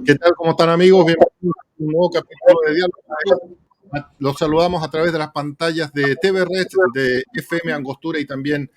¿Qué tal? ¿Cómo están, amigos? Bienvenidos a un nuevo capítulo de Diálogo. Los saludamos a través de las pantallas de TV Red, de FM Angostura y también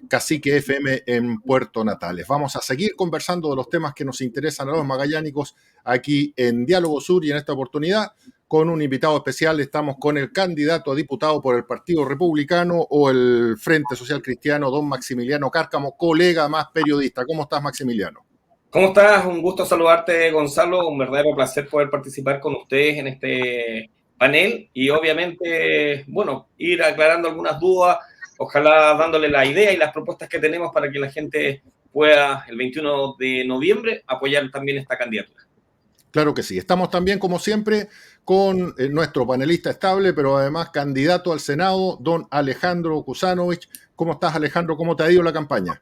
Cacique FM en Puerto Natales. Vamos a seguir conversando de los temas que nos interesan a los magallánicos aquí en Diálogo Sur, y en esta oportunidad con un invitado especial. Estamos con el candidato a diputado por el Partido Republicano o el Frente Social Cristiano, don Maximiliano Cárcamo, colega más periodista. ¿Cómo estás, Maximiliano? ¿Cómo estás? Un gusto saludarte, Gonzalo. Un verdadero placer poder participar con ustedes en este panel y obviamente, bueno, ir aclarando algunas dudas, ojalá dándole la idea y las propuestas que tenemos para que la gente pueda, el 21 de noviembre, apoyar también esta candidatura. Claro que sí. Estamos también, como siempre, con nuestro panelista estable, pero además candidato al Senado, don Alejandro Kusanovich. ¿Cómo estás, Alejandro? ¿Cómo te ha ido la campaña?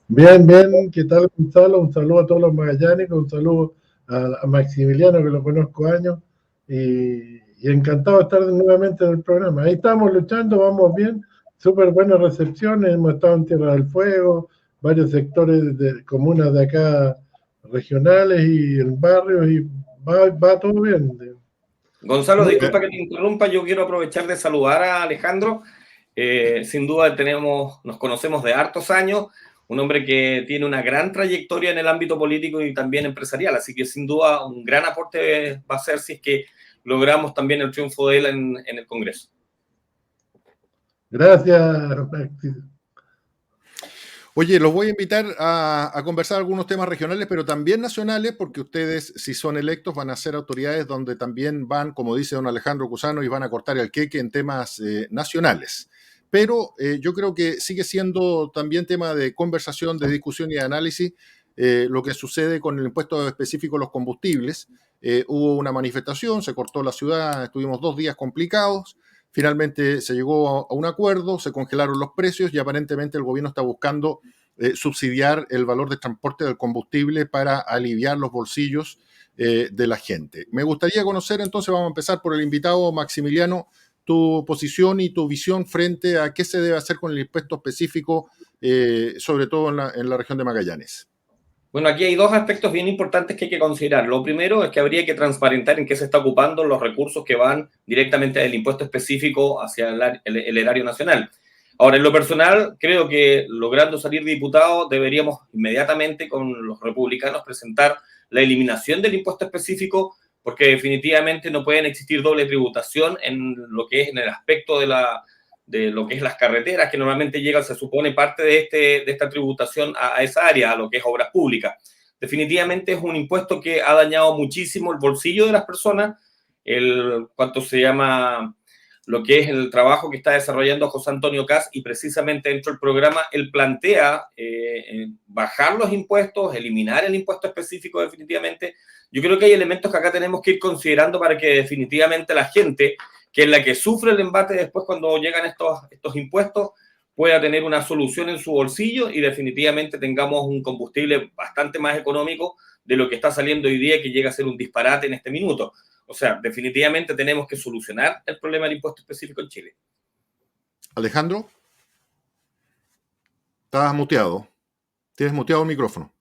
Bien, bien. ¿Qué tal, Gonzalo? Un saludo a todos los magallánicos, un saludo a Maximiliano, que lo conozco años, y encantado de estar nuevamente en el programa. Ahí estamos luchando, vamos bien, súper buenas recepciones, hemos estado en Tierra del Fuego, varios sectores de comunas de acá regionales y en barrios, y va todo bien. Gonzalo, disculpa que te interrumpa, yo quiero aprovechar de saludar a Alejandro. Sin duda nos conocemos de hartos años, un hombre que tiene una gran trayectoria en el ámbito político y también empresarial, así que sin duda un gran aporte va a ser si es que logramos también el triunfo de él en el Congreso. Gracias, Maxi. Oye, los voy a invitar a conversar algunos temas regionales, pero también nacionales, porque ustedes, si son electos, van a ser autoridades donde también van, como dice don Alejandro Cusano, y van a cortar el queque en temas nacionales. Pero yo creo que sigue siendo también tema de conversación, de discusión y de análisis lo que sucede con el impuesto específico a los combustibles. Hubo una manifestación, se cortó la ciudad, estuvimos 2 días complicados. Finalmente se llegó a un acuerdo, se congelaron los precios y aparentemente el gobierno está buscando subsidiar el valor de transporte del combustible para aliviar los bolsillos de la gente. Me gustaría conocer, entonces vamos a empezar por el invitado Maximiliano, tu posición y tu visión frente a qué se debe hacer con el impuesto específico, sobre todo en la región de Magallanes. Bueno, aquí hay 2 aspectos bien importantes que hay que considerar. Lo primero es que habría que transparentar en qué se está ocupando los recursos que van directamente del impuesto específico hacia el erario nacional. Ahora, en lo personal, creo que logrando salir diputado deberíamos inmediatamente con los republicanos presentar la eliminación del impuesto específico, porque definitivamente no pueden existir doble tributación en lo que es en el aspecto de lo que es las carreteras, que normalmente llega, se supone, parte de esta tributación a esa área, a lo que es obras públicas. Definitivamente es un impuesto que ha dañado muchísimo el bolsillo de las personas, lo que es el trabajo que está desarrollando José Antonio Kast, y precisamente dentro del programa él plantea bajar los impuestos, eliminar el impuesto específico definitivamente. Yo creo que hay elementos que acá tenemos que ir considerando para que definitivamente la gente, que es la que sufre el embate después cuando llegan estos impuestos, pueda tener una solución en su bolsillo y definitivamente tengamos un combustible bastante más económico de lo que está saliendo hoy día, que llega a ser un disparate en este minuto. O sea, definitivamente tenemos que solucionar el problema del impuesto específico en Chile. Alejandro, estás muteado. Tienes muteado el micrófono.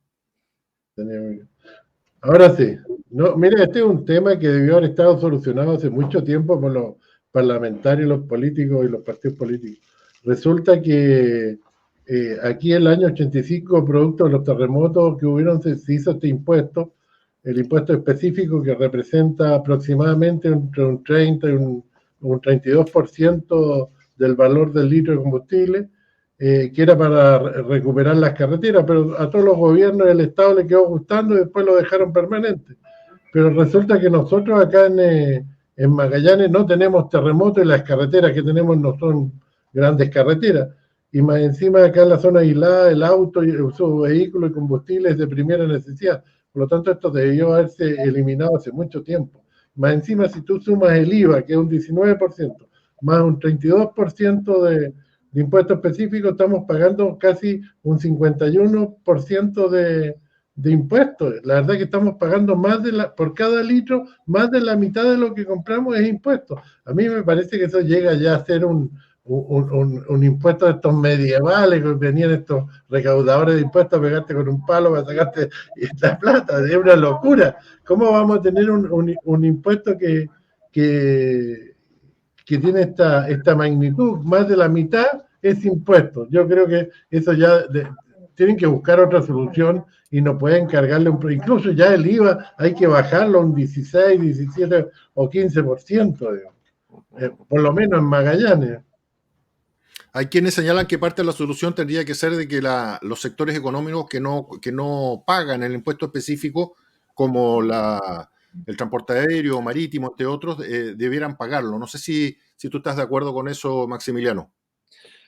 Ahora sí. No, mira, este es un tema que debió haber estado solucionado hace mucho tiempo por los parlamentarios, los políticos y los partidos políticos. Resulta que aquí en el año 85, producto de los terremotos que hubieron, se hizo este impuesto, el impuesto específico, que representa aproximadamente entre un 30 y un 32% del valor del litro de combustible, que era para recuperar las carreteras, pero a todos los gobiernos del Estado le quedó gustando y después lo dejaron permanente. Pero resulta que nosotros acá en Magallanes no tenemos terremotos y las carreteras que tenemos no son grandes carreteras. Y más encima acá en la zona aislada el auto y el uso de vehículos y combustibles de primera necesidad. Por lo tanto, esto debió haberse eliminado hace mucho tiempo. Más encima, si tú sumas el IVA, que es un 19%, más un 32% de impuesto específico, estamos pagando casi un 51% de impuestos. La verdad es que estamos pagando por cada litro, más de la mitad de lo que compramos es impuesto. A mí me parece que eso llega ya a ser un un impuesto de estos medievales, que venían estos recaudadores de impuestos a pegarte con un palo para sacarte esta plata. Es una locura. ¿Cómo vamos a tener un impuesto que, que tiene esta magnitud? Más de la mitad es impuesto. Yo creo que eso ya tienen que buscar otra solución y no pueden cargarle incluso ya el IVA hay que bajarlo a un 16, 17 o 15%, por lo menos en Magallanes. Hay quienes señalan que parte de la solución tendría que ser de que los sectores económicos que no pagan el impuesto específico, como el transporte aéreo, marítimo, entre otros, debieran pagarlo. No sé si tú estás de acuerdo con eso, Maximiliano.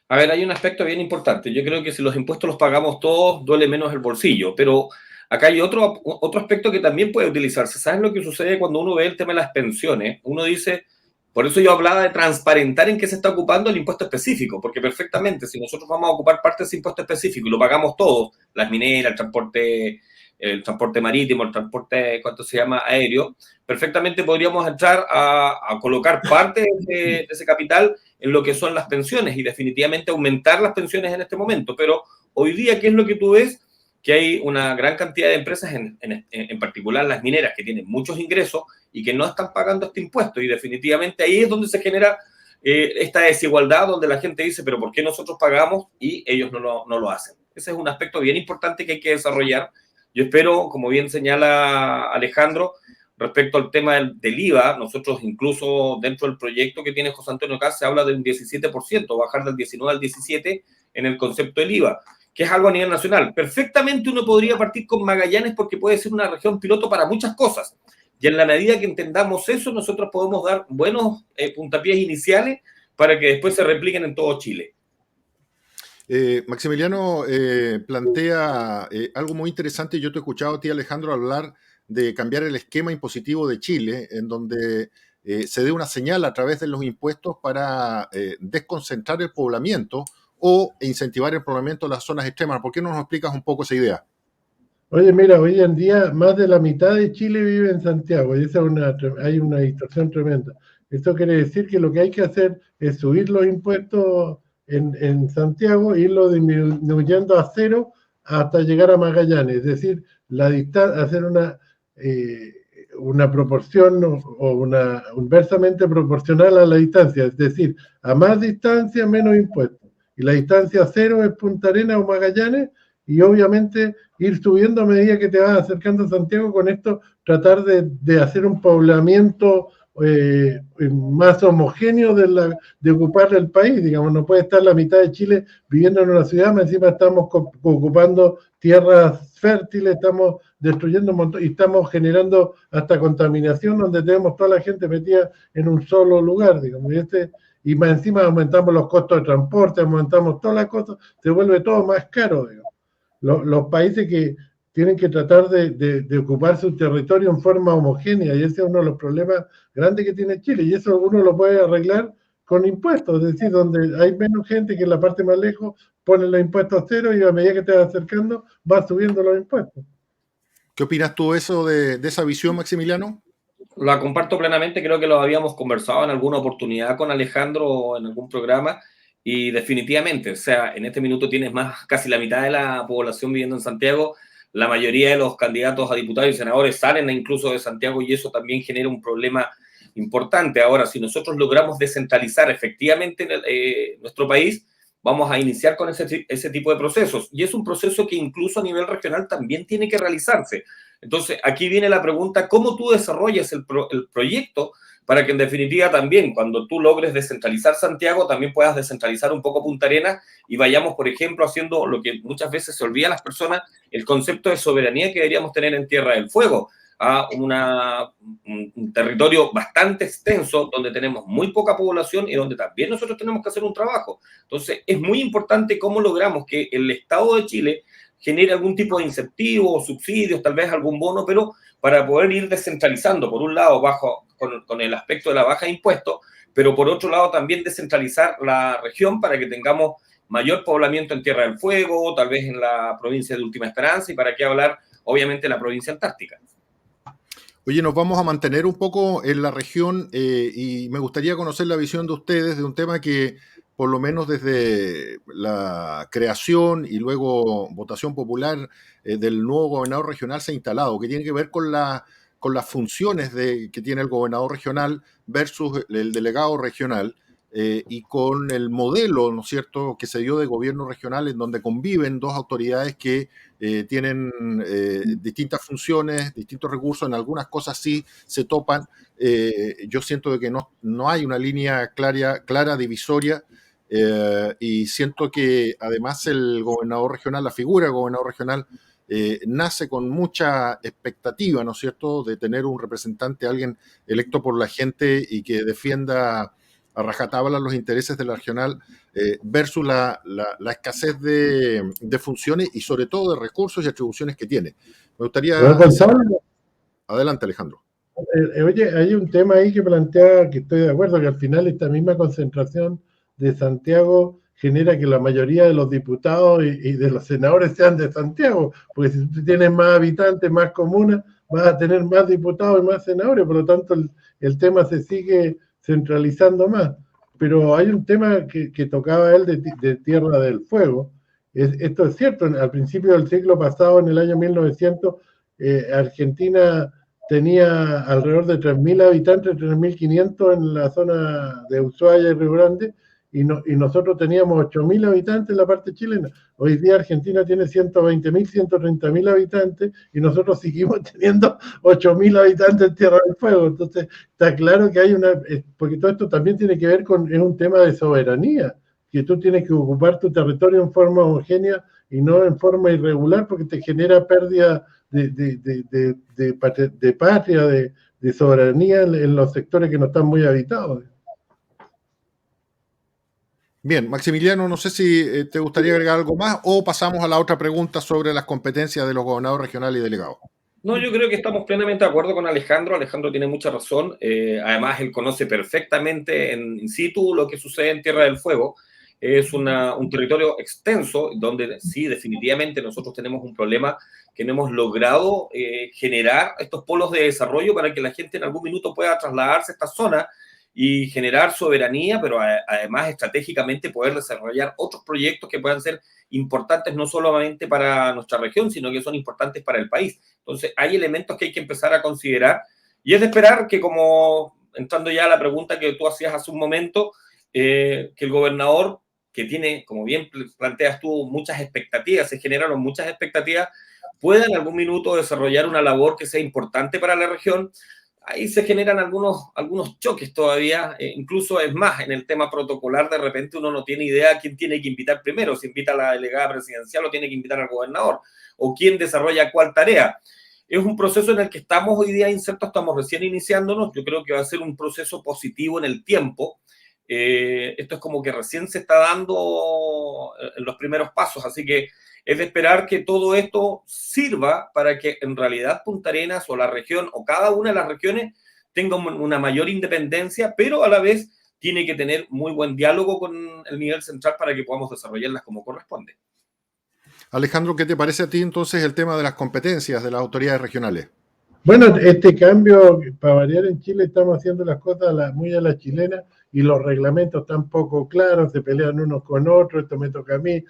A ver, hay un aspecto bien importante. Yo creo que si los impuestos los pagamos todos, duele menos el bolsillo, pero acá hay otro aspecto que también puede utilizarse. ¿Sabes lo que sucede cuando uno ve el tema de las pensiones? Uno dice, por eso yo hablaba de transparentar en qué se está ocupando el impuesto específico, porque perfectamente, si nosotros vamos a ocupar parte de ese impuesto específico y lo pagamos todos, las mineras, el transporte marítimo, el transporte, ¿cuánto se llama? Aéreo, perfectamente podríamos entrar a colocar parte de ese capital en lo que son las pensiones y definitivamente aumentar las pensiones en este momento. Pero hoy día, ¿qué es lo que tú ves? Que hay una gran cantidad de empresas, en particular las mineras, que tienen muchos ingresos y que no están pagando este impuesto. Y definitivamente ahí es donde se genera esta desigualdad, donde la gente dice, pero ¿por qué nosotros pagamos y ellos no lo hacen? Ese es un aspecto bien importante que hay que desarrollar. Yo espero, como bien señala Alejandro, respecto al tema del IVA, nosotros incluso dentro del proyecto que tiene José Antonio Caz se habla de un 17%, bajar del 19 al 17 en el concepto del IVA, que es algo a nivel nacional. Perfectamente uno podría partir con Magallanes porque puede ser una región piloto para muchas cosas. Y en la medida que entendamos eso, nosotros podemos dar buenos puntapiés iniciales para que después se repliquen en todo Chile. Maximiliano plantea algo muy interesante. Yo te he escuchado a ti, Alejandro, hablar de cambiar el esquema impositivo de Chile, en donde se dé una señal a través de los impuestos para desconcentrar el poblamiento o incentivar el poblamiento de las zonas extremas. ¿Por qué no nos explicas un poco esa idea? Oye, mira, hoy en día más de la mitad de Chile vive en Santiago y esa hay una distorsión tremenda. Esto quiere decir que lo que hay que hacer es subir los impuestos en Santiago e irlo disminuyendo a cero hasta llegar a Magallanes. Es decir, hacer una proporción o una inversamente proporcional a la distancia. Es decir, a más distancia, menos impuestos. Y la distancia cero es Punta Arenas o Magallanes y obviamente ir subiendo a medida que te vas acercando a Santiago. Con esto tratar de hacer un poblamiento más homogéneo de ocupar el país. Digamos, no puede estar la mitad de Chile viviendo en una ciudad, encima estamos ocupando tierras fértiles, estamos destruyendo un montón y estamos generando hasta contaminación donde tenemos toda la gente metida en un solo lugar, digamos, y más encima aumentamos los costos de transporte, aumentamos todas las cosas, se vuelve todo más caro, digamos. Los países que tienen que tratar de ocupar su territorio en forma homogénea, y ese es uno de los problemas grandes que tiene Chile, y eso uno lo puede arreglar con impuestos, es decir, donde hay menos gente que en la parte más lejos ponen los impuestos a cero y a medida que te vas acercando vas subiendo los impuestos. ¿Qué opinas tú eso de esa visión, Maximiliano? La comparto plenamente, creo que lo habíamos conversado en alguna oportunidad con Alejandro en algún programa y definitivamente, o sea, en este minuto tienes más, casi la mitad de la población viviendo en Santiago, la mayoría de los candidatos a diputados y senadores salen incluso de Santiago y eso también genera un problema importante. Ahora, si nosotros logramos descentralizar efectivamente nuestro país, vamos a iniciar con ese tipo de procesos y es un proceso que incluso a nivel regional también tiene que realizarse. Entonces, aquí viene la pregunta, ¿cómo tú desarrollas el proyecto para que en definitiva también, cuando tú logres descentralizar Santiago, también puedas descentralizar un poco Punta Arenas y vayamos, por ejemplo, haciendo lo que muchas veces se olvida a las personas, el concepto de soberanía que deberíamos tener en Tierra del Fuego, a un territorio bastante extenso donde tenemos muy poca población y donde también nosotros tenemos que hacer un trabajo. Entonces, es muy importante cómo logramos que el Estado de Chile genere algún tipo de incentivo, subsidios, tal vez algún bono, pero para poder ir descentralizando, por un lado, con el aspecto de la baja de impuestos, pero por otro lado también descentralizar la región para que tengamos mayor poblamiento en Tierra del Fuego, tal vez en la provincia de Última Esperanza, y para qué hablar, obviamente, en la provincia antártica. Oye, nos vamos a mantener un poco en la región y me gustaría conocer la visión de ustedes de un tema que por lo menos desde la creación y luego votación popular del nuevo gobernador regional se ha instalado, que tiene que ver con las funciones que tiene el gobernador regional versus el delegado regional, y con el modelo, ¿no es cierto?, que se dio de gobierno regional, en donde conviven dos autoridades que tienen distintas funciones, distintos recursos, en algunas cosas sí se topan. Yo siento de que no hay una línea clara divisoria, y siento que además el gobernador regional, la figura del gobernador regional, nace con mucha expectativa, ¿no es cierto?, de tener un representante, alguien electo por la gente y que defienda a rajatabla los intereses de la regional, versus la escasez de funciones y sobre todo de recursos y atribuciones que tiene. Me gustaría... Gonzalo, Adelante, Alejandro. oye, hay un tema ahí que plantea, que estoy de acuerdo, que al final esta misma concentración de Santiago genera que la mayoría de los diputados y de los senadores sean de Santiago, porque si tú tienes más habitantes, más comunas, vas a tener más diputados y más senadores, por lo tanto el tema se sigue centralizando más. Pero hay un tema que tocaba él de Tierra del Fuego. Esto es cierto, al principio del siglo pasado, en el año 1900, Argentina tenía alrededor de 3.000 habitantes, 3.500 en la zona de Ushuaia y Río Grande, y nosotros teníamos 8.000 habitantes en la parte chilena. Hoy día Argentina tiene 120.000, 130.000 habitantes, y nosotros seguimos teniendo 8.000 habitantes en Tierra del Fuego. Entonces, está claro que hay porque todo esto también tiene que ver es un tema de soberanía, que tú tienes que ocupar tu territorio en forma homogénea y no en forma irregular, porque te genera pérdida de patria, de soberanía en los sectores que no están muy habitados. Bien, Maximiliano, no sé si te gustaría agregar algo más o pasamos a la otra pregunta sobre las competencias de los gobernadores regionales y delegados. No, yo creo que estamos plenamente de acuerdo con Alejandro. Alejandro tiene mucha razón. Además, él conoce perfectamente in situ lo que sucede en Tierra del Fuego. Es un territorio extenso donde sí, definitivamente nosotros tenemos un problema que no hemos logrado generar estos polos de desarrollo para que la gente en algún minuto pueda trasladarse a esta zona y generar soberanía, pero además estratégicamente poder desarrollar otros proyectos que puedan ser importantes no solamente para nuestra región, sino que son importantes para el país. Entonces, hay elementos que hay que empezar a considerar y es de esperar que, como entrando ya a la pregunta que tú hacías hace un momento, que el gobernador, que tiene, como bien planteas tú, muchas expectativas, se generaron muchas expectativas, pueda en algún minuto desarrollar una labor que sea importante para la región. Ahí se generan algunos choques todavía, incluso es más, en el tema protocolar de repente uno no tiene idea quién tiene que invitar primero, si invita a la delegada presidencial o tiene que invitar al gobernador, o quién desarrolla cuál tarea. Es un proceso en el que estamos hoy día insertos, estamos recién iniciándonos, yo creo que va a ser un proceso positivo en el tiempo. Esto es como que recién se está dando en los primeros pasos, así que es de esperar que todo esto sirva para que en realidad Punta Arenas o la región o cada una de las regiones tenga una mayor independencia, pero a la vez tiene que tener muy buen diálogo con el nivel central para que podamos desarrollarlas como corresponde. Alejandro, ¿qué te parece a ti entonces el tema de las competencias de las autoridades regionales? Bueno, este cambio, para variar, en Chile estamos haciendo las cosas muy a la chilena y los reglamentos están poco claros, se pelean unos con otros, esto me toca a mí,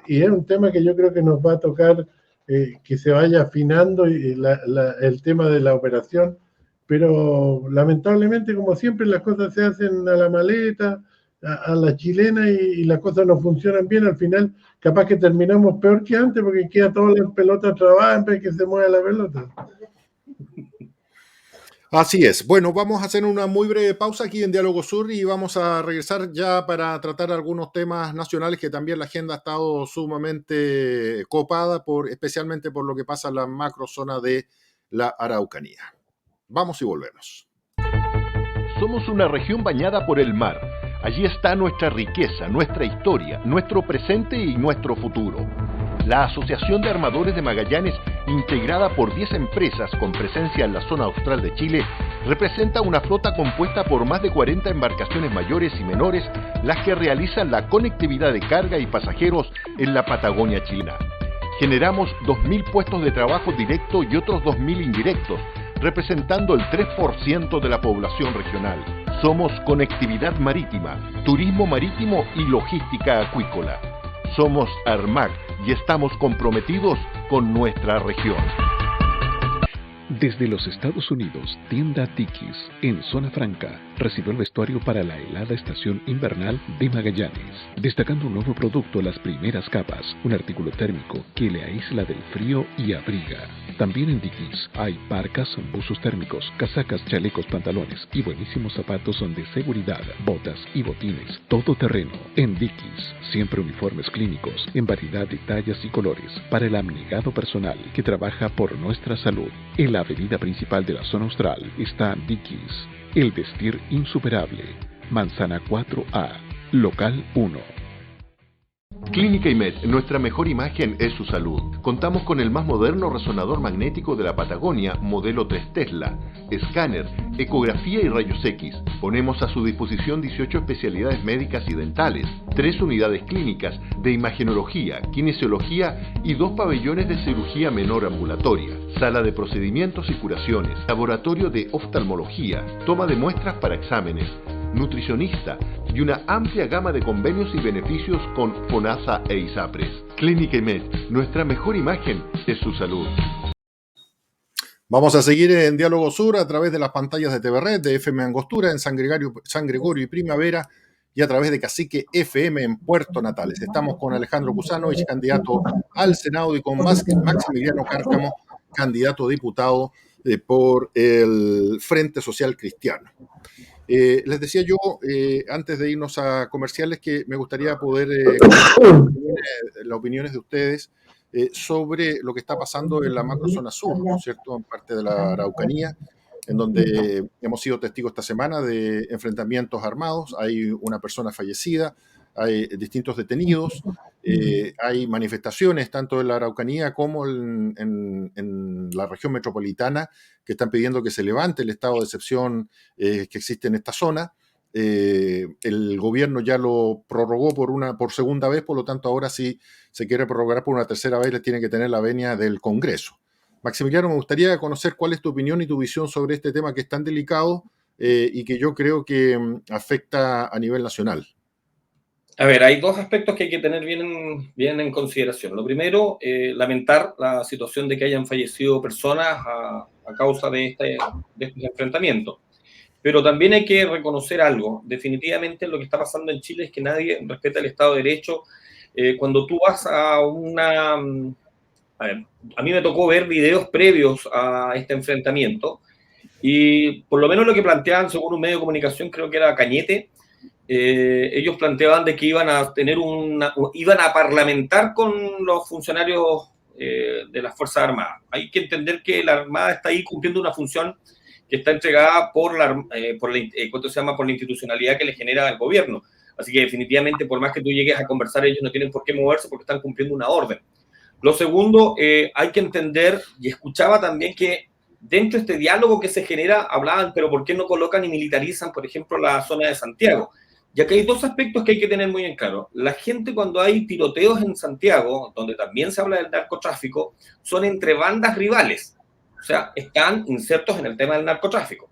y es un tema que yo creo que nos va a tocar que se vaya afinando el tema de la operación, pero lamentablemente, como siempre, las cosas se hacen a la maleta, a la chilena, y las cosas no funcionan bien. Al final, capaz que terminamos peor que antes, porque queda toda la pelota trabada en vez que se mueva la pelota. Así es. Bueno, vamos a hacer una muy breve pausa aquí en Diálogo Sur y vamos a regresar ya para tratar algunos temas nacionales que también la agenda ha estado sumamente copada, especialmente por lo que pasa en la macrozona de la Araucanía. Vamos y volvemos. Somos una región bañada por el mar. Allí está nuestra riqueza, nuestra historia, nuestro presente y nuestro futuro. La Asociación de Armadores de Magallanes, integrada por 10 empresas con presencia en la zona austral de Chile, representa una flota compuesta por más de 40 embarcaciones mayores y menores, las que realizan la conectividad de carga y pasajeros en la Patagonia chilena. Generamos 2.000 puestos de trabajo directo y otros 2.000 indirectos, representando el 3% de la población regional. Somos conectividad marítima, turismo marítimo y logística acuícola. Somos Armac y estamos comprometidos con nuestra región. Desde los Estados Unidos, tienda Dickies, en Zona Franca, recibió el vestuario para la helada estación invernal de Magallanes, destacando un nuevo producto, las primeras capas, un artículo térmico que le aísla del frío y abriga. También en Dickies hay parcas, buzos térmicos, casacas, chalecos, pantalones y buenísimos zapatos de seguridad, botas y botines, todo terreno. En Dickies, siempre uniformes clínicos, en variedad de tallas y colores, para el abnegado personal que trabaja por nuestra salud. En la avenida principal de la zona austral está Dickies, el vestir insuperable, Manzana 4A, local 1. Clínica IMED, nuestra mejor imagen es su salud. Contamos con el más moderno resonador magnético de la Patagonia, modelo 3 Tesla, escáner, ecografía y rayos X. Ponemos a su disposición 18 especialidades médicas y dentales, 3 unidades clínicas de imagenología, kinesiología y 2 pabellones de cirugía menor ambulatoria, sala de procedimientos y curaciones, laboratorio de oftalmología, toma de muestras para exámenes, nutricionista y una amplia gama de convenios y beneficios con FONASA e ISAPRES. Clínica IMED, nuestra mejor imagen es su salud. Vamos a seguir en Diálogo Sur a través de las pantallas de TV Red, de FM Angostura en San Gregorio y Primavera y a través de Cacique FM en Puerto Natales. Estamos con Alejandro Cusanovich, candidato al Senado, y con Maximiliano Cárcamo, candidato a diputado por el Frente Social Cristiano. Les decía yo, antes de irnos a comerciales, que me gustaría poder las opiniones de ustedes sobre lo que está pasando en la macrozona sur, ¿no es cierto?, en parte de la Araucanía, en donde hemos sido testigos esta semana de enfrentamientos armados. Hay una persona fallecida, hay distintos detenidos, hay manifestaciones tanto en la Araucanía como en la región metropolitana que están pidiendo que se levante el estado de excepción que existe en esta zona. El gobierno ya lo prorrogó por segunda vez, por lo tanto ahora si se quiere prorrogar por una tercera vez les tiene que tener la venia del Congreso. Maximiliano, me gustaría conocer cuál es tu opinión y tu visión sobre este tema que es tan delicado y que yo creo que afecta a nivel nacional. A ver, hay dos aspectos que hay que tener bien en consideración. Lo primero, lamentar la situación de que hayan fallecido personas a causa de este enfrentamiento. Pero también hay que reconocer algo. Definitivamente lo que está pasando en Chile es que nadie respeta el Estado de Derecho. Cuando tú vas a una... A ver, a mí me tocó ver videos previos a este enfrentamiento y por lo menos lo que planteaban, según un medio de comunicación, creo que era Cañete, ellos planteaban de que iban a parlamentar con los funcionarios de las Fuerzas Armadas. Hay que entender que la Armada está ahí cumpliendo una función que está entregada por la institucionalidad que le genera el gobierno. Así que definitivamente, por más que tú llegues a conversar, ellos no tienen por qué moverse porque están cumpliendo una orden. Lo segundo, hay que entender, y escuchaba también que dentro de este diálogo que se genera, hablaban, pero ¿por qué no colocan y militarizan, por ejemplo, la zona de Santiago? Ya que hay dos aspectos que hay que tener muy en claro. La gente, cuando hay tiroteos en Santiago, donde también se habla del narcotráfico, son entre bandas rivales. O sea, están insertos en el tema del narcotráfico.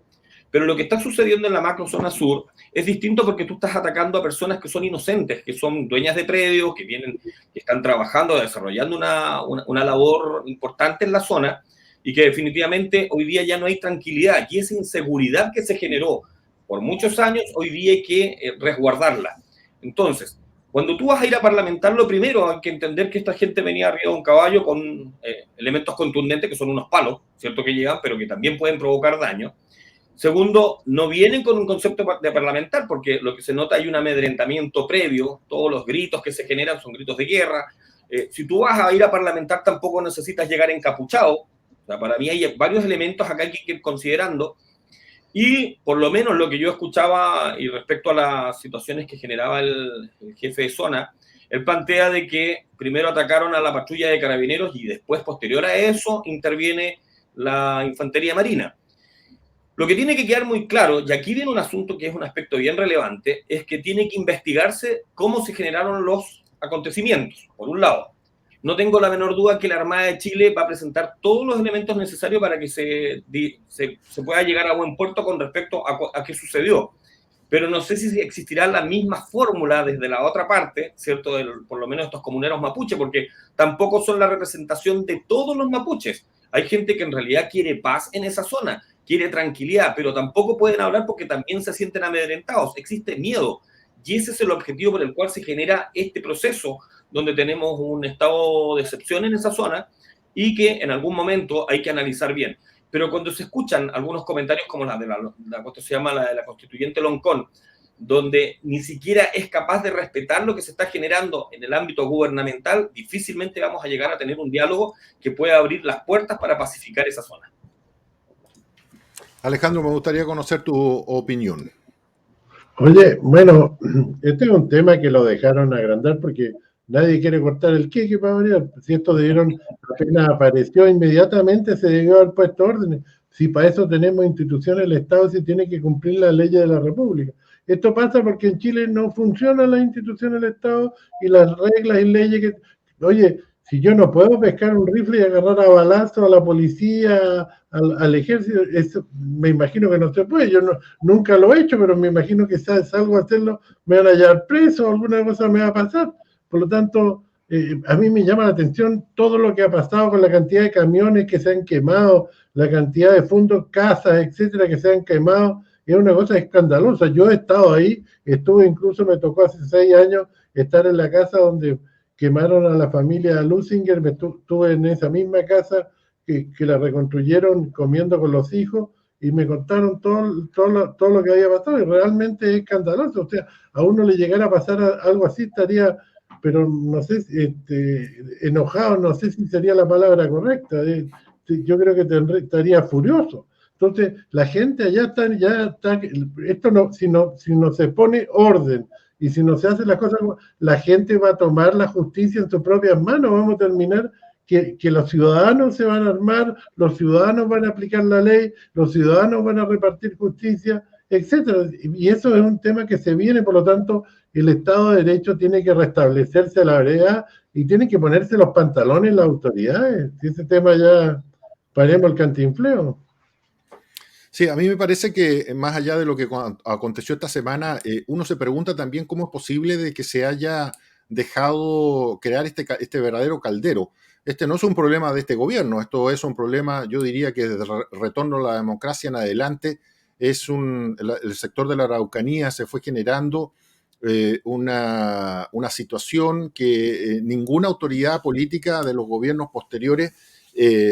Pero lo que está sucediendo en la macrozona sur es distinto porque tú estás atacando a personas que son inocentes, que son dueñas de predios, que están trabajando, desarrollando una labor importante en la zona y que definitivamente hoy día ya no hay tranquilidad. Y esa inseguridad que se generó por muchos años, hoy día hay que resguardarla. Entonces, cuando tú vas a ir a parlamentar, lo primero hay que entender que esta gente venía arriba de un caballo con elementos contundentes, que son unos palos, ¿cierto?, que llegan, pero que también pueden provocar daño. Segundo, no vienen con un concepto de parlamentar, porque lo que se nota hay un amedrentamiento previo, todos los gritos que se generan son gritos de guerra. Si tú vas a ir a parlamentar, tampoco necesitas llegar encapuchado. O sea, para mí hay varios elementos acá que hay que ir considerando. Y por lo menos lo que yo escuchaba y respecto a las situaciones que generaba el jefe de zona, él plantea de que primero atacaron a la patrulla de carabineros y después, posterior a eso, interviene la infantería marina. Lo que tiene que quedar muy claro, y aquí viene un asunto que es un aspecto bien relevante, es que tiene que investigarse cómo se generaron los acontecimientos, por un lado. No tengo la menor duda que la Armada de Chile va a presentar todos los elementos necesarios para que se pueda llegar a buen puerto con respecto a qué sucedió. pero no sé si existirá la misma fórmula desde la otra parte, ¿cierto? Por lo menos estos comuneros mapuche, porque tampoco son la representación de todos los mapuches. Hay gente que en realidad quiere paz en esa zona, quiere tranquilidad, pero tampoco pueden hablar porque también se sienten amedrentados, existe miedo. Y ese es el objetivo por el cual se genera este proceso, donde tenemos un estado de excepción en esa zona y que en algún momento hay que analizar bien. Pero cuando se escuchan algunos comentarios como la de la constituyente Loncón, donde ni siquiera es capaz de respetar lo que se está generando en el ámbito gubernamental, difícilmente vamos a llegar a tener un diálogo que pueda abrir las puertas para pacificar esa zona. Alejandro, me gustaría conocer tu opinión. Oye, bueno, este es un tema que lo dejaron agrandar porque nadie quiere cortar el queque para variar. Si esto apenas apareció inmediatamente, se debió haber puesto órdenes. Si para eso tenemos instituciones del Estado, se tiene que cumplir las leyes de la República. Esto pasa porque en Chile no funcionan las instituciones del Estado y las reglas y leyes que... Oye, si yo no puedo pescar un rifle y agarrar a balazo a la policía, al ejército, eso, me imagino que no se puede. Yo nunca lo he hecho, pero me imagino que si salgo a hacerlo, me van a llevar preso o alguna cosa me va a pasar. Por lo tanto, a mí me llama la atención todo lo que ha pasado con la cantidad de camiones que se han quemado, la cantidad de fondos, casas, etcétera, que se han quemado. Es una cosa escandalosa. Yo he estado ahí, incluso me tocó hace 6 años estar en la casa donde quemaron a la familia Lusinger. Estuve en esa misma casa que la reconstruyeron comiendo con los hijos y me contaron todo lo que había pasado y realmente es escandaloso. O sea, a uno le llegara a pasar algo así estaría, pero no sé, enojado, no sé si sería la palabra correcta. Yo creo que estaría furioso. Entonces, la gente allá está, esto no, si no se pone orden y si no se hacen las cosas, la gente va a tomar la justicia en sus propias manos. Vamos a terminar que los ciudadanos se van a armar, los ciudadanos van a aplicar la ley, los ciudadanos van a repartir justicia, etcétera. Y eso es un tema que se viene, por lo tanto, el Estado de Derecho tiene que restablecerse a la verdad y tiene que ponerse los pantalones las autoridades. Si ese tema ya paremos el cantinfleo. Sí, a mí me parece que más allá de lo que aconteció esta semana, uno se pregunta también cómo es posible de que se haya dejado crear este verdadero caldero. Este no es un problema de este gobierno, esto es un problema, yo diría que desde el retorno a la democracia en adelante, el sector de la Araucanía se fue generando una situación que ninguna autoridad política de los gobiernos posteriores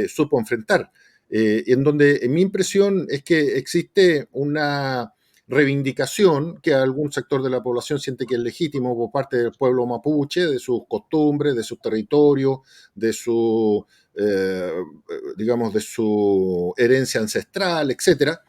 supo enfrentar. En donde mi impresión es que existe una reivindicación que algún sector de la población siente que es legítimo por parte del pueblo mapuche, de sus costumbres, de sus territorios, de su, digamos, de su herencia ancestral, etcétera.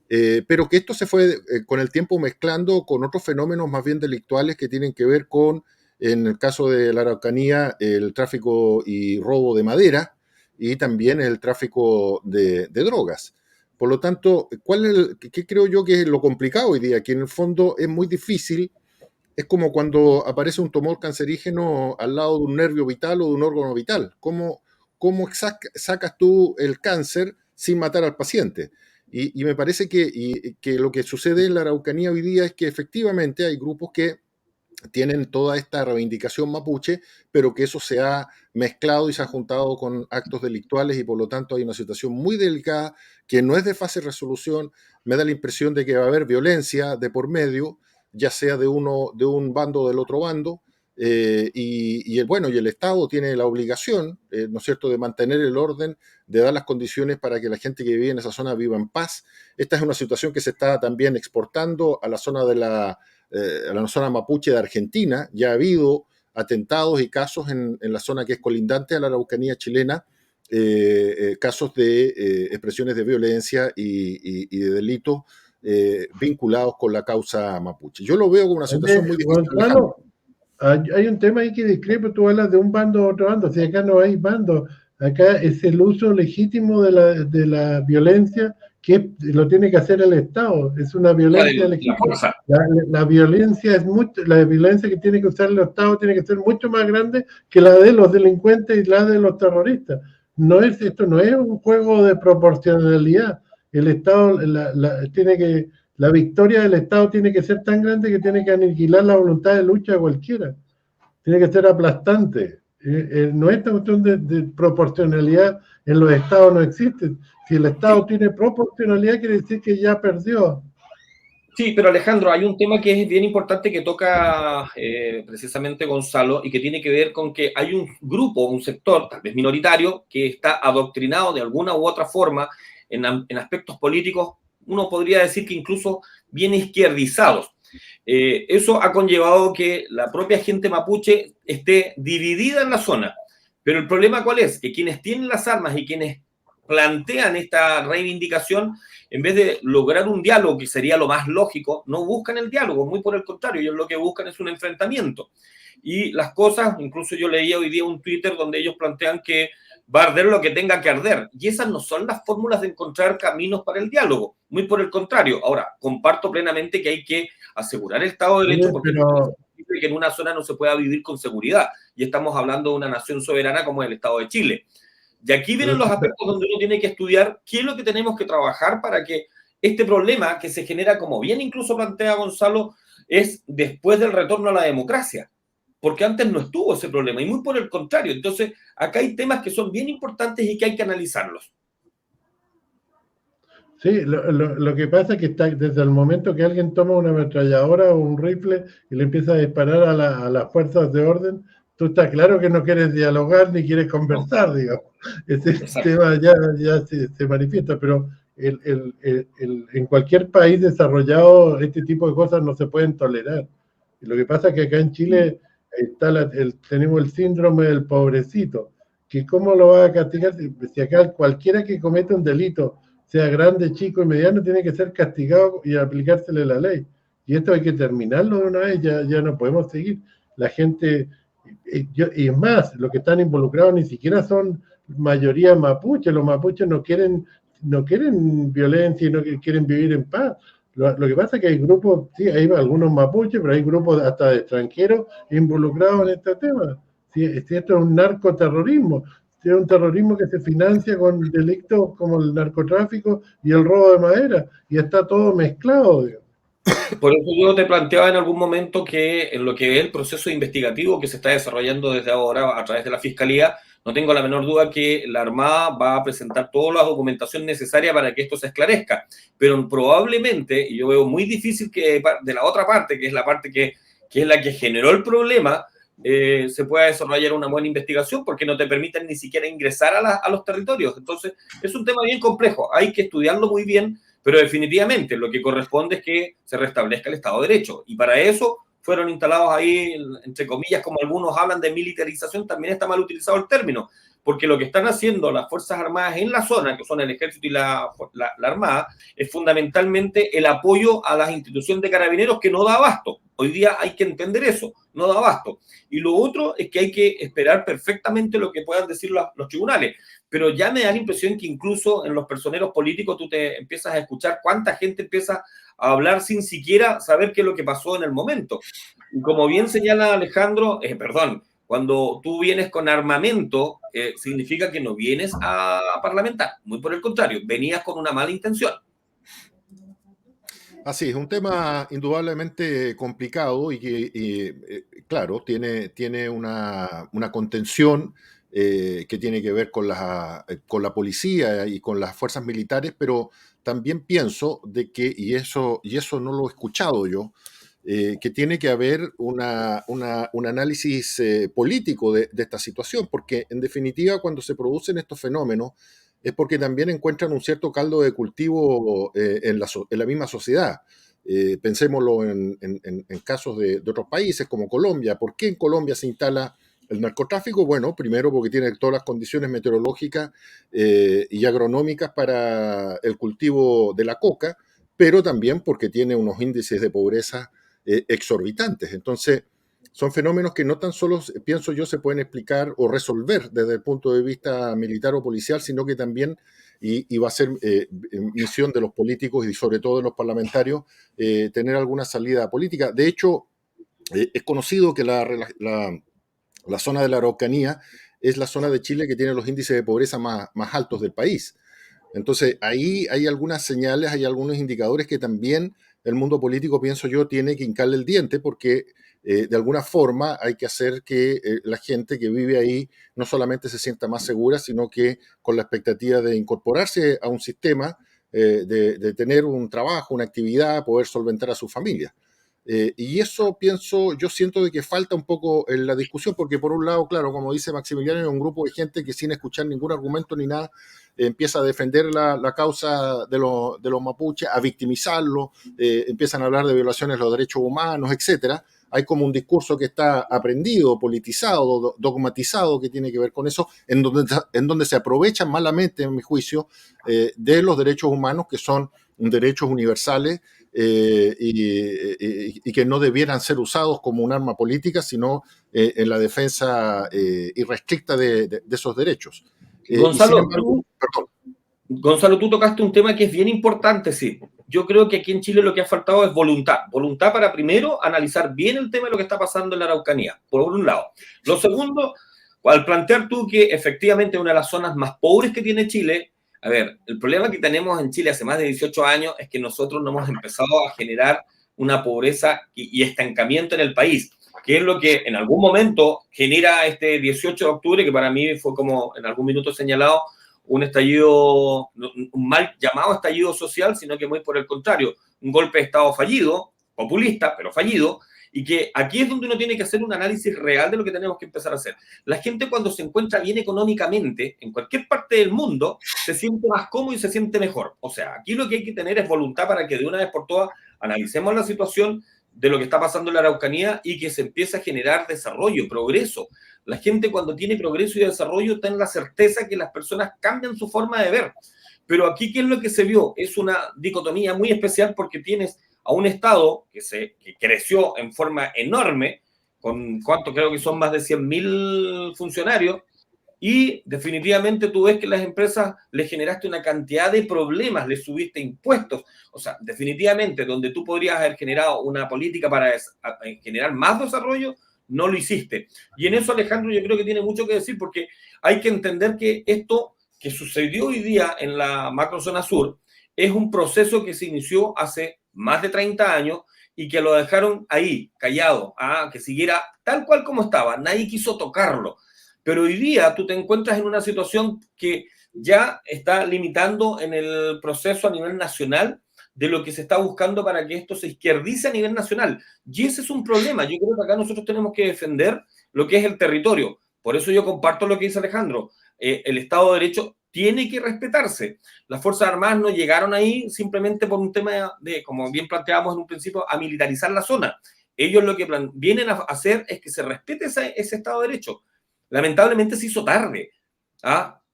Pero que esto se fue con el tiempo mezclando con otros fenómenos más bien delictuales que tienen que ver con, en el caso de la Araucanía, el tráfico y robo de madera, y también el tráfico de drogas. Por lo tanto, ¿qué creo yo que es lo complicado hoy día? Que en el fondo es muy difícil, es como cuando aparece un tumor cancerígeno al lado de un nervio vital o de un órgano vital. ¿Cómo sacas tú el cáncer sin matar al paciente? Y me parece que lo que sucede en la Araucanía hoy día es que efectivamente hay grupos que tienen toda esta reivindicación mapuche, pero que eso se ha mezclado y se ha juntado con actos delictuales y por lo tanto hay una situación muy delicada que no es de fácil resolución. Me da la impresión de que va a haber violencia de por medio, ya sea de un bando o del otro bando, y el Estado tiene la obligación, ¿no es cierto?, de mantener el orden, de dar las condiciones para que la gente que vive en esa zona viva en paz. Esta es una situación que se está también exportando a la zona a la zona mapuche de Argentina. Ya ha habido atentados y casos en la zona que es colindante a la Araucanía chilena, casos de expresiones de violencia y de delitos vinculados con la causa mapuche. Yo lo veo como una situación muy difícil. Gonzalo, hay un tema ahí que discrepo. Tú hablas de un bando o otro bando. Si acá no hay bando, acá es el uso legítimo de la violencia que lo tiene que hacer el Estado. Es una violencia legítima. La violencia que tiene que usar el Estado tiene que ser mucho más grande que la de los delincuentes y la de los terroristas. Esto no es un juego de proporcionalidad. El Estado tiene que La victoria del Estado tiene que ser tan grande que tiene que aniquilar la voluntad de lucha de cualquiera. Tiene que ser aplastante. No, esta cuestión de proporcionalidad en los estados no existe. Si el Estado Sí, tiene proporcionalidad, quiere decir que ya perdió. sí, pero Alejandro, hay un tema que es bien importante que toca precisamente Gonzalo y que tiene que ver con que hay un grupo, un sector, tal vez minoritario, que está adoctrinado de alguna u otra forma en aspectos políticos, uno podría decir que incluso bien izquierdizados. Eso ha conllevado que la propia gente mapuche esté dividida en la zona. Pero el problema cuál es? Que quienes tienen las armas y quienes plantean esta reivindicación, en vez de lograr un diálogo, que sería lo más lógico, no buscan el diálogo, muy por el contrario, ellos lo que buscan es un enfrentamiento. Y las cosas, incluso yo leía hoy día un Twitter donde ellos plantean que va a arder lo que tenga que arder. Y esas no son las fórmulas de encontrar caminos para el diálogo, muy por el contrario. Ahora, comparto plenamente que hay que asegurar el Estado de Derecho porque es Pero imposible que en una zona no se pueda vivir con seguridad. Y estamos hablando de una nación soberana como el Estado de Chile. Y aquí vienen los aspectos donde uno tiene que estudiar qué es lo que tenemos que trabajar para que este problema que se genera, como bien incluso plantea Gonzalo, es después del retorno a la democracia. Porque antes no estuvo ese problema, y muy por el contrario. Entonces, acá hay temas que son bien importantes y que hay que analizarlos. sí, lo que pasa es que está, desde el momento que alguien toma una ametralladora o un rifle y le empieza a disparar a las fuerzas de orden, tú estás claro que no quieres dialogar ni quieres No, conversar, digamos. Ese exacto. tema ya se manifiesta, pero en cualquier país desarrollado este tipo de cosas no se pueden tolerar. Y lo que pasa es que acá en Chile está tenemos el síndrome del pobrecito, que cómo lo va a castigar si acá cualquiera que cometa un delito sea grande, chico y mediano, tiene que ser castigado y aplicársele la ley. Y esto hay que terminarlo de una vez, ya no podemos seguir. La gente, y es más, los que están involucrados ni siquiera son mayoría mapuche, los mapuches no quieren violencia y no quieren vivir en paz. Lo que pasa es que hay grupos, sí, hay algunos mapuches, pero hay grupos hasta de extranjeros involucrados en este tema. Si esto es un narcoterrorismo, si es un terrorismo que se financia con delitos como el narcotráfico y el robo de madera, y está todo mezclado, digamos. Por eso yo te planteaba en algún momento que en lo que es el proceso investigativo que se está desarrollando desde ahora a través de la Fiscalía, no tengo la menor duda que la Armada va a presentar toda la documentación necesaria para que esto se esclarezca. Pero probablemente, y yo veo muy difícil que de la otra parte, que es la parte que es la que generó el problema, se pueda desarrollar una buena investigación porque no te permiten ni siquiera ingresar a los territorios. Entonces, es un tema bien complejo, hay que estudiarlo muy bien, pero definitivamente lo que corresponde es que se restablezca el Estado de Derecho. Y para eso fueron instalados ahí, entre comillas, como algunos hablan de militarización, también está mal utilizado el término, porque lo que están haciendo las Fuerzas Armadas en la zona, que son el Ejército y la Armada, es fundamentalmente el apoyo a las instituciones de carabineros que no da abasto. Hoy día hay que entender eso, no da abasto. Y lo otro es que hay que esperar perfectamente lo que puedan decir los tribunales. Pero ya me da la impresión que incluso en los personeros políticos tú te empiezas a escuchar cuánta gente empieza a hablar sin siquiera saber qué es lo que pasó en el momento. Y como bien señala Alejandro, cuando tú vienes con armamento, significa que no vienes a parlamentar. Muy por el contrario, venías con una mala intención. Así es, un tema indudablemente complicado y que, claro, tiene una contención que tiene que ver con la policía y con las fuerzas militares, pero también pienso de que, y eso no lo he escuchado yo, que tiene que haber un análisis político de esta situación, porque en definitiva cuando se producen estos fenómenos es porque también encuentran un cierto caldo de cultivo en la misma sociedad. Pensémoslo en casos de otros países como Colombia. ¿Por qué en Colombia se instala el narcotráfico? Bueno, primero porque tiene todas las condiciones meteorológicas y agronómicas para el cultivo de la coca, pero también porque tiene unos índices de pobreza exorbitantes. Entonces, son fenómenos que no tan solo, pienso yo, se pueden explicar o resolver desde el punto de vista militar o policial, sino que también, y va a ser misión de los políticos y sobre todo de los parlamentarios, tener alguna salida política. De hecho, es conocido que la zona de la Araucanía es la zona de Chile que tiene los índices de pobreza más altos del país. Entonces, ahí hay algunas señales, hay algunos indicadores que también el mundo político, pienso yo, tiene que hincarle el diente, porque de alguna forma hay que hacer que la gente que vive ahí no solamente se sienta más segura, sino que con la expectativa de incorporarse a un sistema, de tener un trabajo, una actividad, poder solventar a su familia. Y eso yo siento de que falta un poco en la discusión, porque por un lado, claro, como dice Maximiliano, hay un grupo de gente que sin escuchar ningún argumento ni nada, empieza a defender la causa de los mapuches, a victimizarlo, empiezan a hablar de violaciones de los derechos humanos, etcétera. Hay como un discurso que está aprendido, politizado, dogmatizado, que tiene que ver con eso, en donde se aprovechan malamente, en mi juicio, de los derechos humanos, que son derechos universales, y que no debieran ser usados como un arma política, sino en la defensa irrestricta de esos derechos. Y sin embargo, perdón. Gonzalo, tú tocaste un tema que es bien importante, sí. Yo creo que aquí en Chile lo que ha faltado es voluntad. Voluntad para primero analizar bien el tema de lo que está pasando en la Araucanía, por un lado. Lo segundo, al plantear tú que efectivamente una de las zonas más pobres que tiene Chile, a ver, el problema que tenemos en Chile hace más de 18 años es que nosotros no hemos empezado a generar una pobreza y estancamiento en el país, que es lo que en algún momento genera este 18 de octubre, que para mí fue como en algún minuto señalado, un estallido, un mal llamado estallido social, sino que muy por el contrario, un golpe de Estado fallido, populista, pero fallido, y que aquí es donde uno tiene que hacer un análisis real de lo que tenemos que empezar a hacer. La gente cuando se encuentra bien económicamente, en cualquier parte del mundo, se siente más cómodo y se siente mejor. O sea, aquí lo que hay que tener es voluntad para que de una vez por todas analicemos la situación de lo que está pasando en la Araucanía y que se empiece a generar desarrollo, progreso. La gente cuando tiene progreso y desarrollo está en la certeza que las personas cambian su forma de ver. Pero aquí, ¿qué es lo que se vio? Es una dicotomía muy especial porque tienes a un Estado que creció en forma enorme, con cuánto creo que son más de 100.000 funcionarios, y definitivamente tú ves que las empresas le generaste una cantidad de problemas, le subiste impuestos. O sea, definitivamente donde tú podrías haber generado una política para generar más desarrollo, no lo hiciste. Y en eso, Alejandro, yo creo que tiene mucho que decir porque hay que entender que esto que sucedió hoy día en la macrozona sur es un proceso que se inició hace más de 30 años y que lo dejaron ahí, callado, que siguiera tal cual como estaba. Nadie quiso tocarlo. Pero hoy día tú te encuentras en una situación que ya está limitando en el proceso a nivel nacional de lo que se está buscando para que esto se izquierdice a nivel nacional. Y ese es un problema. Yo creo que acá nosotros tenemos que defender lo que es el territorio. Por eso yo comparto lo que dice Alejandro. El Estado de Derecho tiene que respetarse. Las Fuerzas Armadas no llegaron ahí simplemente por un tema de, como bien planteábamos en un principio, a militarizar la zona. Ellos lo que vienen a hacer es que se respete ese Estado de Derecho. Lamentablemente se hizo tarde.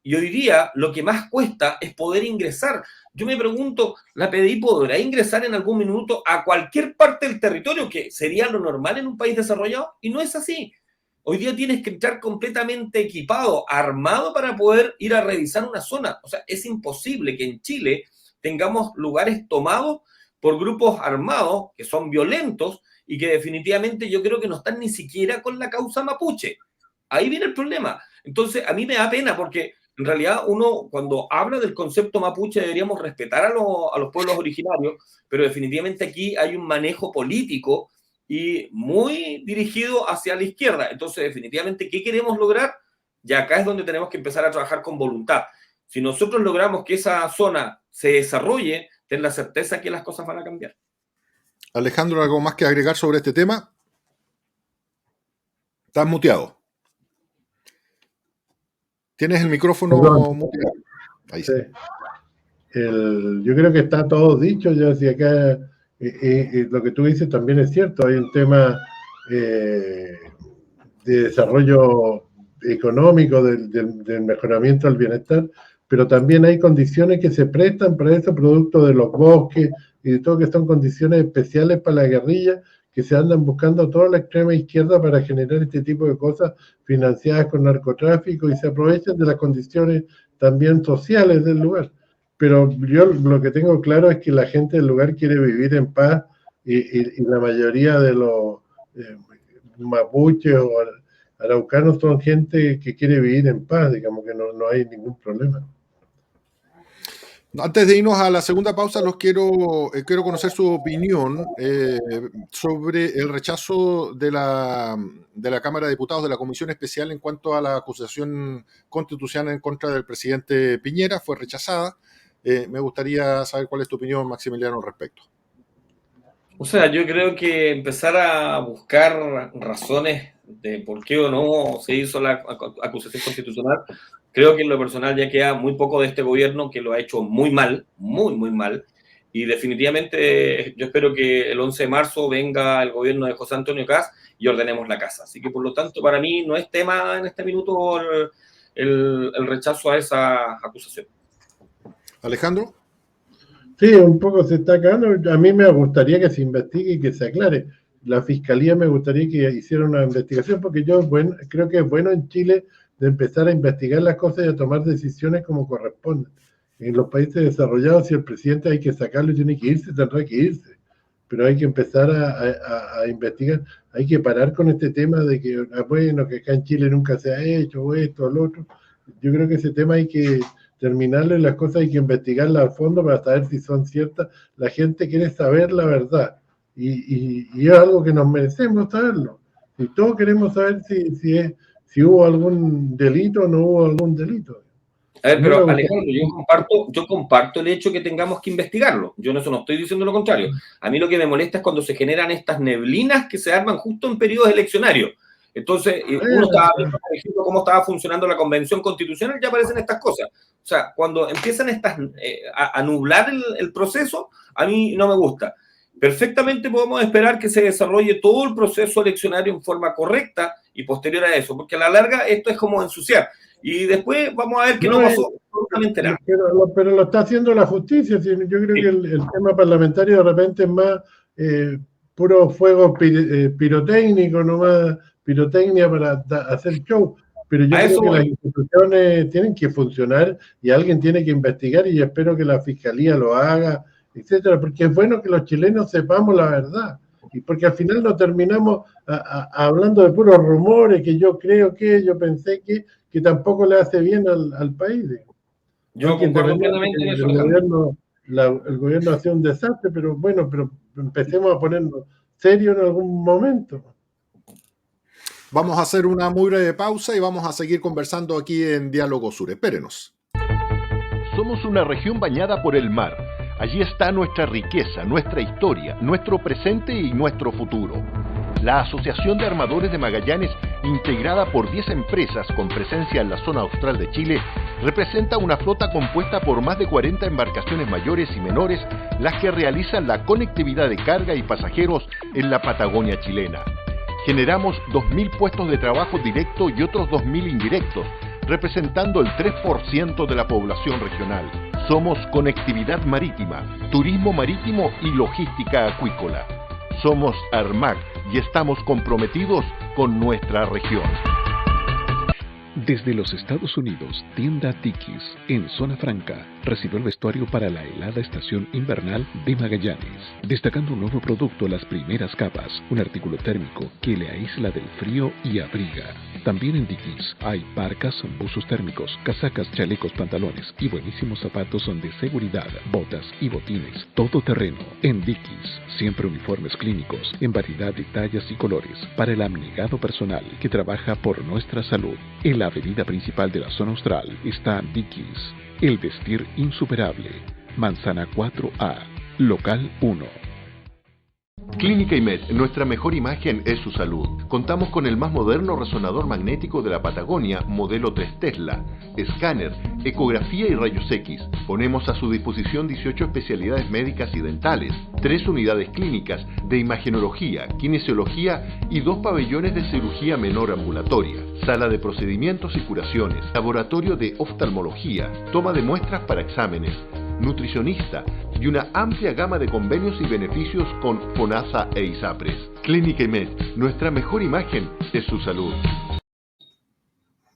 Y hoy día lo que más cuesta es poder ingresar. Yo me pregunto, ¿la PDI podrá ingresar en algún minuto a cualquier parte del territorio, que sería lo normal en un país desarrollado? Y no es así. Hoy día tienes que entrar completamente equipado, armado para poder ir a revisar una zona. O sea, es imposible que en Chile tengamos lugares tomados por grupos armados que son violentos y que definitivamente yo creo que no están ni siquiera con la causa mapuche. Ahí viene el problema. Entonces, a mí me da pena porque en realidad uno cuando habla del concepto mapuche deberíamos respetar a los pueblos originarios, pero definitivamente aquí hay un manejo político y muy dirigido hacia la izquierda. Entonces, definitivamente, ¿qué queremos lograr? Y acá es donde tenemos que empezar a trabajar con voluntad. Si nosotros logramos que esa zona se desarrolle, ten la certeza que las cosas van a cambiar. Alejandro, ¿algo más que agregar sobre este tema? Estás muteado. Tienes el micrófono muteado. Ahí sí. Yo creo que está todo dicho. Ya si acá lo que tú dices también es cierto. Hay un tema de desarrollo económico, del mejoramiento del bienestar, pero también hay condiciones que se prestan para eso, producto de los bosques y de todo, que son condiciones especiales para la guerrilla, que se andan buscando toda la extrema izquierda para generar este tipo de cosas financiadas con narcotráfico y se aprovechan de las condiciones también sociales del lugar. Pero yo lo que tengo claro es que la gente del lugar quiere vivir en paz y la mayoría de los mapuches o araucanos son gente que quiere vivir en paz, digamos que no hay ningún problema. Antes de irnos a la segunda pausa, quiero conocer su opinión sobre el rechazo de la Cámara de Diputados de la Comisión Especial en cuanto a la acusación constitucional en contra del presidente Piñera. Fue rechazada. Me gustaría saber cuál es tu opinión, Maximiliano, al respecto. O sea, yo creo que empezar a buscar razones de por qué o no se hizo la acusación constitucional, creo que en lo personal ya queda muy poco de este gobierno que lo ha hecho muy mal, muy, muy mal. Y definitivamente yo espero que el 11 de marzo venga el gobierno de José Antonio Kast y ordenemos la casa. Así que por lo tanto, para mí no es tema en este minuto el rechazo a esa acusación. Alejandro. Sí, un poco se está acabando. A mí me gustaría que se investigue y que se aclare. La Fiscalía me gustaría que hiciera una investigación porque yo creo que es bueno en Chile de empezar a investigar las cosas y a tomar decisiones como corresponde. En los países desarrollados, si el presidente hay que sacarlo y tiene que irse, tendrá que irse. Pero hay que empezar a investigar. Hay que parar con este tema de que, bueno, que acá en Chile nunca se ha hecho, o esto, o lo otro. Yo creo que ese tema hay que terminarlo y las cosas hay que investigarlas a fondo para saber si son ciertas. La gente quiere saber la verdad y es algo que nos merecemos saberlo. Y todos queremos saber si hubo algún delito o no hubo algún delito. A ver, pero Alejandro, yo comparto el hecho que tengamos que investigarlo. Yo no estoy diciendo lo contrario. A mí lo que me molesta es cuando se generan estas neblinas que se arman justo en periodos eleccionarios. Entonces, uno estaba viendo, por ejemplo, cómo estaba funcionando la Convención Constitucional, ya aparecen estas cosas. O sea, cuando empiezan a nublar el proceso, a mí no me gusta. Perfectamente podemos esperar que se desarrolle todo el proceso eleccionario en forma correcta y posterior a eso, porque a la larga esto es como ensuciar. Y después vamos a ver que no pasó absolutamente nada. Pero lo está haciendo la justicia. Yo creo que el tema parlamentario de repente es más puro fuego pirotécnico, nomás pirotecnia para hacer show. Pero yo creo que las instituciones tienen que funcionar y alguien tiene que investigar y espero que la Fiscalía lo haga, etcétera, porque es bueno que los chilenos sepamos la verdad. Y porque al final no terminamos hablando de puros rumores, que yo creo que, yo pensé que tampoco le hace bien al país. Yo concuerdo plenamente en eso. El gobierno hace un desastre, pero bueno, pero empecemos a ponernos serios en algún momento. Vamos a hacer una muy breve pausa y vamos a seguir conversando aquí en Diálogo Sur. Espérenos. Somos una región bañada por el mar. Allí está nuestra riqueza, nuestra historia, nuestro presente y nuestro futuro. La Asociación de Armadores de Magallanes, integrada por 10 empresas con presencia en la zona austral de Chile, representa una flota compuesta por más de 40 embarcaciones mayores y menores, las que realizan la conectividad de carga y pasajeros en la Patagonia chilena. Generamos 2.000 puestos de trabajo directo y otros 2.000 indirectos, representando el 3% de la población regional. Somos conectividad marítima, turismo marítimo y logística acuícola. Somos Armac y estamos comprometidos con nuestra región. Desde los Estados Unidos, tienda Tikis, en Zona Franca, recibió el vestuario para la helada estación invernal de Magallanes, destacando un nuevo producto, las primeras capas, un artículo térmico que le aísla del frío y abriga. También en Dickies hay parcas, buzos térmicos, casacas, chalecos, pantalones y buenísimos zapatos de seguridad, botas y botines, todo terreno. En Dickies, siempre uniformes clínicos, en variedad de tallas y colores, para el abnegado personal que trabaja por nuestra salud. En la avenida principal de la zona austral está Dickies, el vestir insuperable, Manzana 4A, local 1. Clínica IMED, nuestra mejor imagen es su salud. Contamos con el más moderno resonador magnético de la Patagonia, modelo 3 Tesla, escáner, ecografía y rayos X. Ponemos a su disposición 18 especialidades médicas y dentales, 3 unidades clínicas de imagenología, kinesiología y 2 pabellones de cirugía menor ambulatoria, sala de procedimientos y curaciones, laboratorio de oftalmología, toma de muestras para exámenes, nutricionista y una amplia gama de convenios y beneficios con FONASA e ISAPRES. Clínica IMED, nuestra mejor imagen es su salud.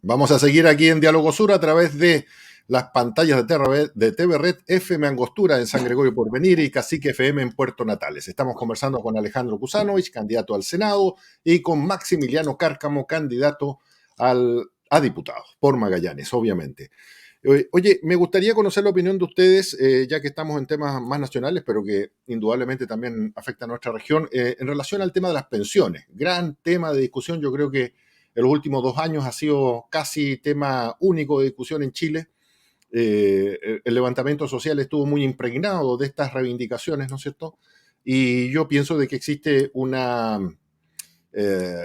Vamos a seguir aquí en Diálogo Sur a través de las pantallas de TV Red FM Angostura en San Gregorio Porvenir y Cacique FM en Puerto Natales. Estamos conversando con Alejandro Kusanovich, candidato al Senado, y con Maximiliano Cárcamo, candidato a diputado por Magallanes, obviamente. Oye, me gustaría conocer la opinión de ustedes, ya que estamos en temas más nacionales, pero que indudablemente también afecta a nuestra región, en relación al tema de las pensiones. Gran tema de discusión, yo creo que en los últimos 2 años ha sido casi tema único de discusión en Chile. El levantamiento social estuvo muy impregnado de estas reivindicaciones, ¿no es cierto? Y yo pienso de que existe eh,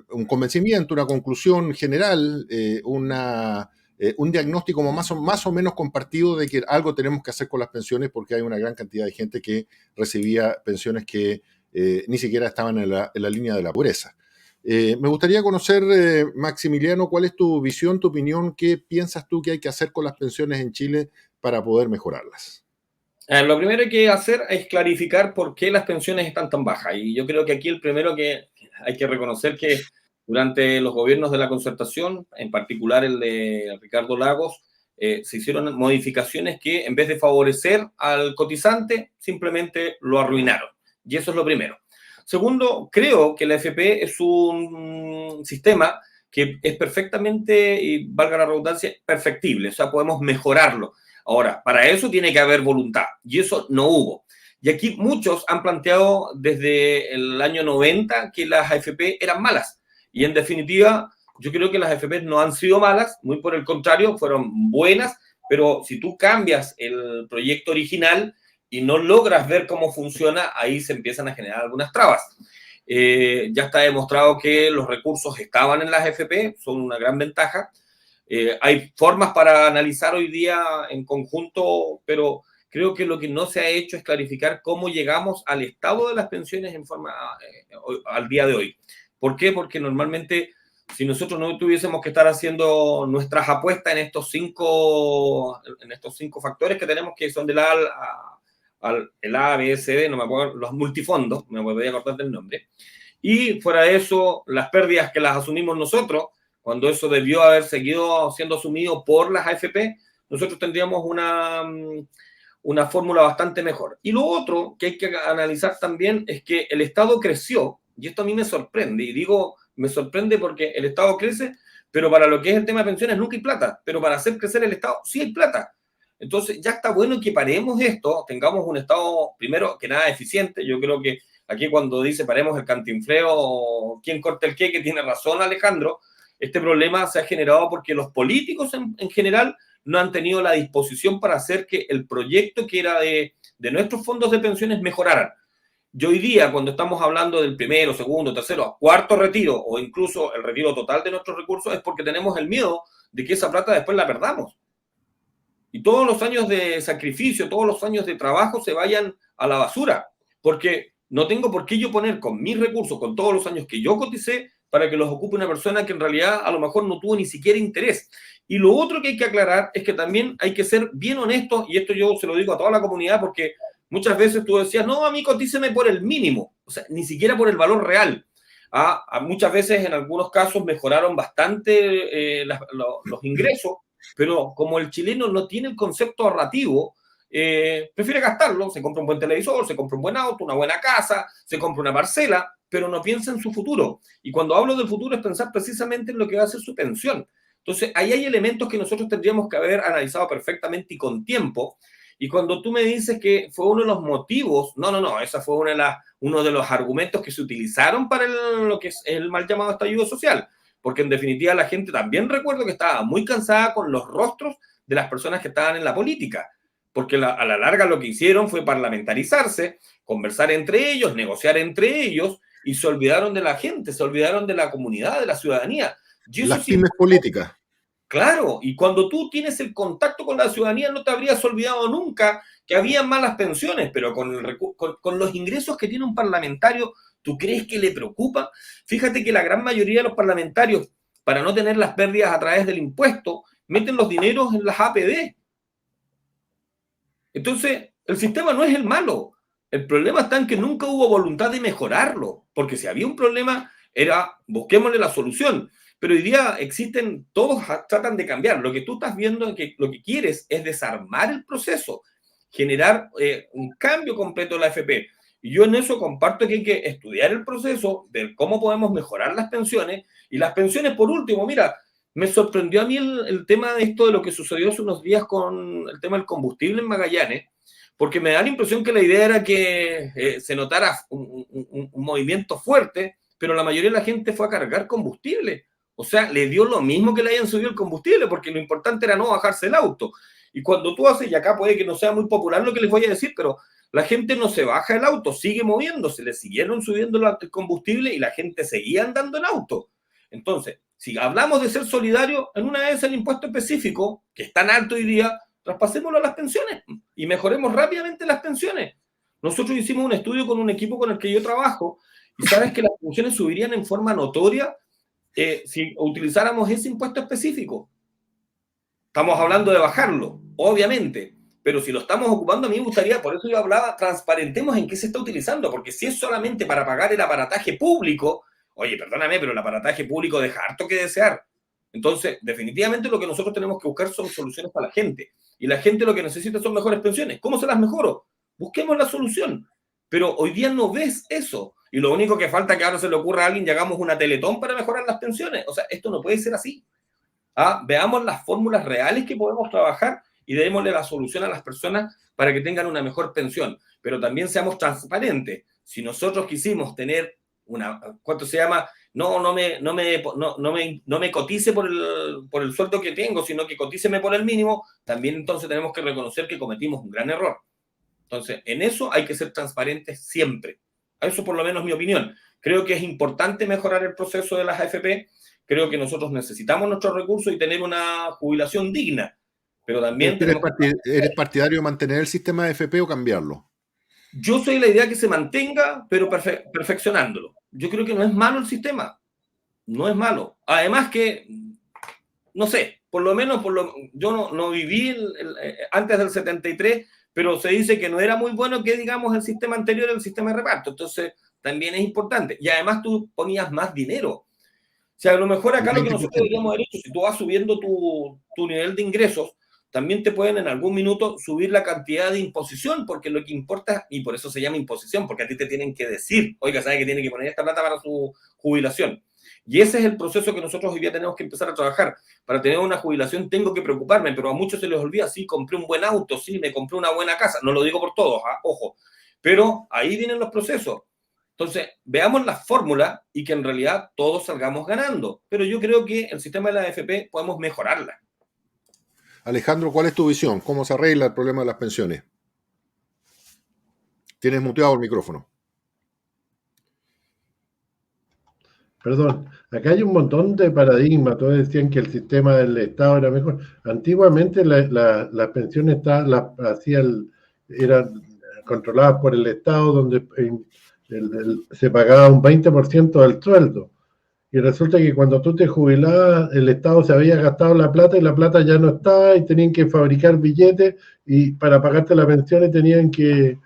un convencimiento, una conclusión general, un diagnóstico más o menos compartido de que algo tenemos que hacer con las pensiones porque hay una gran cantidad de gente que recibía pensiones que ni siquiera estaban en la línea de la pobreza. Me gustaría conocer, Maximiliano, cuál es tu visión, tu opinión, qué piensas tú que hay que hacer con las pensiones en Chile para poder mejorarlas. Lo primero que hay que hacer es clarificar por qué las pensiones están tan bajas. Y yo creo que aquí el primero que hay que reconocer que durante los gobiernos de la concertación, en particular el de Ricardo Lagos, se hicieron modificaciones que en vez de favorecer al cotizante, simplemente lo arruinaron. Y eso es lo primero. Segundo, creo que la AFP es un sistema que es perfectamente, y valga la redundancia, perfectible. O sea, podemos mejorarlo. Ahora, para eso tiene que haber voluntad, y eso no hubo. Y aquí muchos han planteado desde el año 90 que las AFP eran malas. Y en definitiva, yo creo que las AFP no han sido malas, muy por el contrario, fueron buenas, pero si tú cambias el proyecto original y no logras ver cómo funciona, ahí se empiezan a generar algunas trabas. Ya está demostrado que los recursos estaban en las AFP, son una gran ventaja. Hay formas para analizar hoy día en conjunto, pero creo que lo que no se ha hecho es clarificar cómo llegamos al estado de las pensiones en forma al día de hoy. ¿Por qué? Porque normalmente si nosotros no tuviésemos que estar haciendo nuestras apuestas en estos cinco factores que tenemos, que son del A el A, B, C, D, no me acuerdo, los multifondos, me voy a acordar del nombre, y fuera de eso, las pérdidas que las asumimos nosotros, cuando eso debió haber seguido siendo asumido por las AFP, nosotros tendríamos una fórmula bastante mejor. Y lo otro que hay que analizar también es que el Estado creció, y esto a mí me sorprende, y digo, me sorprende porque el Estado crece, pero para lo que es el tema de pensiones nunca hay plata, pero para hacer crecer el Estado sí hay plata. Entonces ya está bueno que paremos esto, tengamos un Estado, primero que nada, eficiente. Yo creo que aquí cuando dice paremos el cantinfleo, ¿quién corta el qué? Tiene razón Alejandro. Este problema se ha generado porque los políticos en general no han tenido la disposición para hacer que el proyecto que era de nuestros fondos de pensiones mejoraran. Yo hoy día, cuando estamos hablando del primero, segundo, tercero, cuarto retiro o incluso el retiro total de nuestros recursos, es porque tenemos el miedo de que esa plata después la perdamos. Y todos los años de sacrificio, todos los años de trabajo se vayan a la basura, porque no tengo por qué yo poner con mis recursos, con todos los años que yo coticé, para que los ocupe una persona que en realidad a lo mejor no tuvo ni siquiera interés. Y lo otro que hay que aclarar es que también hay que ser bien honestos, y esto yo se lo digo a toda la comunidad, porque muchas veces tú decías, no, a mí cotíceme por el mínimo, o sea, ni siquiera por el valor real. Muchas veces, en algunos casos, mejoraron bastante los ingresos, pero como el chileno no tiene el concepto ahorrativo, prefiere gastarlo, se compra un buen televisor, se compra un buen auto, una buena casa, se compra una parcela, pero no piensa en su futuro. Y cuando hablo del futuro es pensar precisamente en lo que va a ser su pensión. Entonces, ahí hay elementos que nosotros tendríamos que haber analizado perfectamente y con tiempo. Y cuando tú me dices que fue uno de los motivos, no, esa fue uno de los argumentos que se utilizaron para lo que es el mal llamado estallido social. Porque en definitiva la gente también recuerdo que estaba muy cansada con los rostros de las personas que estaban en la política, porque a la larga lo que hicieron fue parlamentarizarse, conversar entre ellos, negociar entre ellos, y se olvidaron de la gente, se olvidaron de la comunidad, de la ciudadanía. Y eso las pymes políticas. Claro, y cuando tú tienes el contacto con la ciudadanía no te habrías olvidado nunca que había malas pensiones, pero con los ingresos que tiene un parlamentario, ¿tú crees que le preocupa? Fíjate que la gran mayoría de los parlamentarios, para no tener las pérdidas a través del impuesto, meten los dineros en las APB. Entonces, el sistema no es el malo. El problema está en que nunca hubo voluntad de mejorarlo, porque si había un problema, busquémosle la solución. Pero hoy día todos tratan de cambiar. Lo que tú estás viendo es que lo que quieres es desarmar el proceso, generar un cambio completo de la AFP. Y yo en eso comparto que hay que estudiar el proceso de cómo podemos mejorar las pensiones. Y las pensiones, por último, mira, Me sorprendió a mí el tema de esto de lo que sucedió hace unos días con el tema del combustible en Magallanes, porque me da la impresión que la idea era que se notara un movimiento fuerte, pero la mayoría de la gente fue a cargar combustible. O sea, le dio lo mismo que le hayan subido el combustible, porque lo importante era no bajarse el auto. Y cuando tú haces, y acá puede que no sea muy popular lo que les voy a decir, pero la gente no se baja el auto, sigue moviéndose, le siguieron subiendo el combustible y la gente seguía andando en auto. Entonces, si hablamos de ser solidario, en una vez el impuesto específico, que es tan alto hoy día, traspasémoslo a las pensiones y mejoremos rápidamente las pensiones. Nosotros hicimos un estudio con un equipo con el que yo trabajo y sabes que las pensiones subirían en forma notoria si utilizáramos ese impuesto específico. Estamos hablando de bajarlo, obviamente, pero si lo estamos ocupando, a mí me gustaría, por eso yo hablaba, transparentemos en qué se está utilizando, porque si es solamente para pagar el aparataje público, oye, perdóname, pero el aparataje público deja harto que desear. Entonces, definitivamente lo que nosotros tenemos que buscar son soluciones para la gente. Y la gente lo que necesita son mejores pensiones. ¿Cómo se las mejoro? Busquemos la solución. Pero hoy día no ves eso. Y lo único que falta es que ahora se le ocurra a alguien y hagamos una teletón para mejorar las pensiones. O sea, esto no puede ser así. Veamos las fórmulas reales que podemos trabajar y démosle la solución a las personas para que tengan una mejor pensión. Pero también seamos transparentes. Si nosotros quisimos tener ¿cuánto se llama? No me cotice por el sueldo que tengo, sino que cotíceme por el mínimo, también entonces tenemos que reconocer que cometimos un gran error. Entonces, en eso hay que ser transparentes siempre. Eso por lo menos es mi opinión. Creo que es importante mejorar el proceso de las AFP. Creo que nosotros necesitamos nuestros recursos y tener una jubilación digna. Pero también ¿Eres partidario de mantener el sistema de AFP o cambiarlo? Yo soy la idea que se mantenga, pero perfeccionándolo. Yo creo que no es malo el sistema. No es malo. Además que, no sé, por lo menos yo no viví antes del 73, pero se dice que no era muy bueno que, digamos, el sistema anterior, el sistema de reparto. Entonces, también es importante. Y además tú ponías más dinero. O sea, a lo mejor acá lo que nosotros deberíamos haber hecho, si tú vas subiendo tu nivel de ingresos, también te pueden en algún minuto subir la cantidad de imposición, porque lo que importa, y por eso se llama imposición, porque a ti te tienen que decir, oiga, ¿sabe que tiene que poner esta plata para su jubilación? Y ese es el proceso que nosotros hoy día tenemos que empezar a trabajar. Para tener una jubilación tengo que preocuparme, pero a muchos se les olvida, sí, compré un buen auto, sí, me compré una buena casa, no lo digo por todos, ojo, pero ahí vienen los procesos. Entonces, veamos la fórmula y que en realidad todos salgamos ganando, pero yo creo que el sistema de la AFP podemos mejorarla. Alejandro, ¿cuál es tu visión? ¿Cómo se arregla el problema de las pensiones? Tienes muteado el micrófono. Perdón, acá hay un montón de paradigmas. Todos decían que el sistema del Estado era mejor. Antiguamente las pensiones eran controladas por el Estado, donde se pagaba un 20% del sueldo. Y resulta que cuando tú te jubilabas, el Estado se había gastado la plata y la plata ya no estaba y tenían que fabricar billetes y para pagarte la pensión tenían que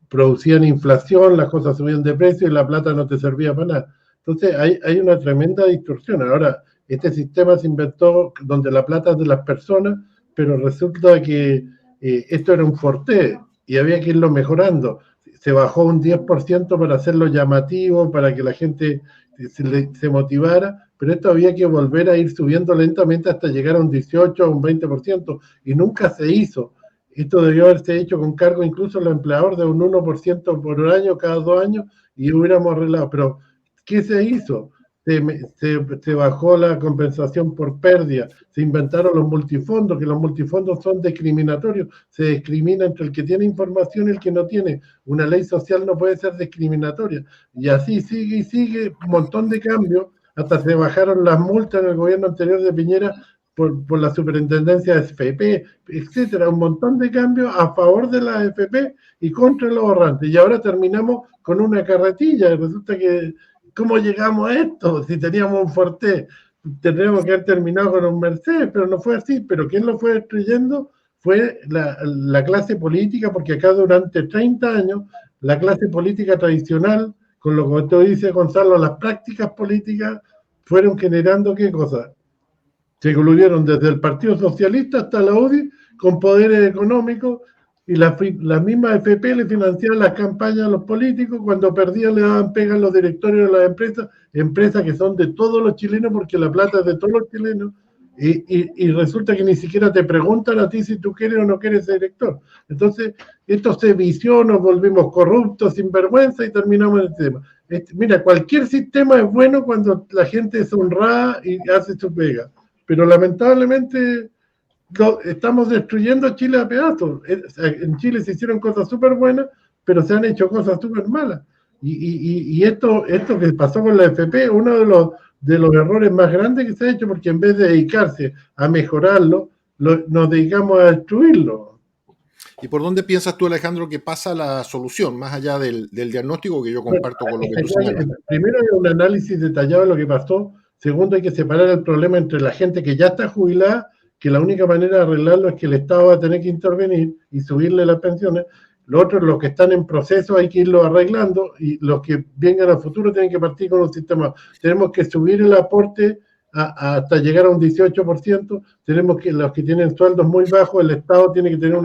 producían inflación, las cosas subían de precio y la plata no te servía para nada. Entonces hay una tremenda distorsión. Ahora, este sistema se inventó donde la plata es de las personas, pero resulta que esto era un forté y había que irlo mejorando. Se bajó un 10% para hacerlo llamativo, para que la gente se motivara, pero esto había que volver a ir subiendo lentamente hasta llegar a un 18 o un 20%, y nunca se hizo. Esto debió haberse hecho con cargo incluso al empleador de un 1% por año, cada 2 años, y hubiéramos arreglado. Pero, ¿qué se hizo? Se bajó la compensación por pérdida, se inventaron los multifondos, que los multifondos son discriminatorios, se discrimina entre el que tiene información y el que no tiene. Una ley social no puede ser discriminatoria, y así sigue y sigue, un montón de cambios, hasta se bajaron las multas en el gobierno anterior de Piñera por la superintendencia de FP, etcétera, un montón de cambios a favor de la FP y contra los ahorrantes, y ahora terminamos con una carretilla. Resulta que ¿cómo llegamos a esto? Si teníamos un Forté, tendríamos que haber terminado con un Mercedes, pero no fue así. Pero ¿quién lo fue destruyendo? Fue la clase política, porque acá durante 30 años, la clase política tradicional, con lo que tú dices, Gonzalo, las prácticas políticas fueron generando ¿qué cosa? Se incluyeron desde el Partido Socialista hasta la UDI, con poderes económicos, y las mismas FP le financiaban las campañas a los políticos, cuando perdían le daban pega a los directorios de las empresas que son de todos los chilenos, porque la plata es de todos los chilenos, y resulta que ni siquiera te preguntan a ti si tú quieres o no quieres ser director. Entonces, esto se vició, nos volvimos corruptos, sin vergüenza, y terminamos en el tema. Mira, cualquier sistema es bueno cuando la gente es honrada y hace su pega, pero lamentablemente estamos destruyendo Chile a pedazos. En Chile se hicieron cosas súper buenas, pero se han hecho cosas súper malas. Y esto que pasó con la FP, uno de los errores más grandes que se ha hecho, porque en vez de dedicarse a mejorarlo, nos dedicamos a destruirlo. ¿Y por dónde piensas tú, Alejandro, que pasa la solución, más allá del diagnóstico que yo comparto con lo que tú señalas? Primero hay un análisis detallado de lo que pasó. Segundo, hay que separar el problema entre la gente que ya está jubilada, que la única manera de arreglarlo es que el Estado va a tener que intervenir y subirle las pensiones. Los otros, los que están en proceso, hay que irlo arreglando, y los que vengan a futuro tienen que partir con un sistema. Tenemos que subir el aporte hasta llegar a un 18%. Tenemos que, los que tienen sueldos muy bajos, el Estado tiene que tener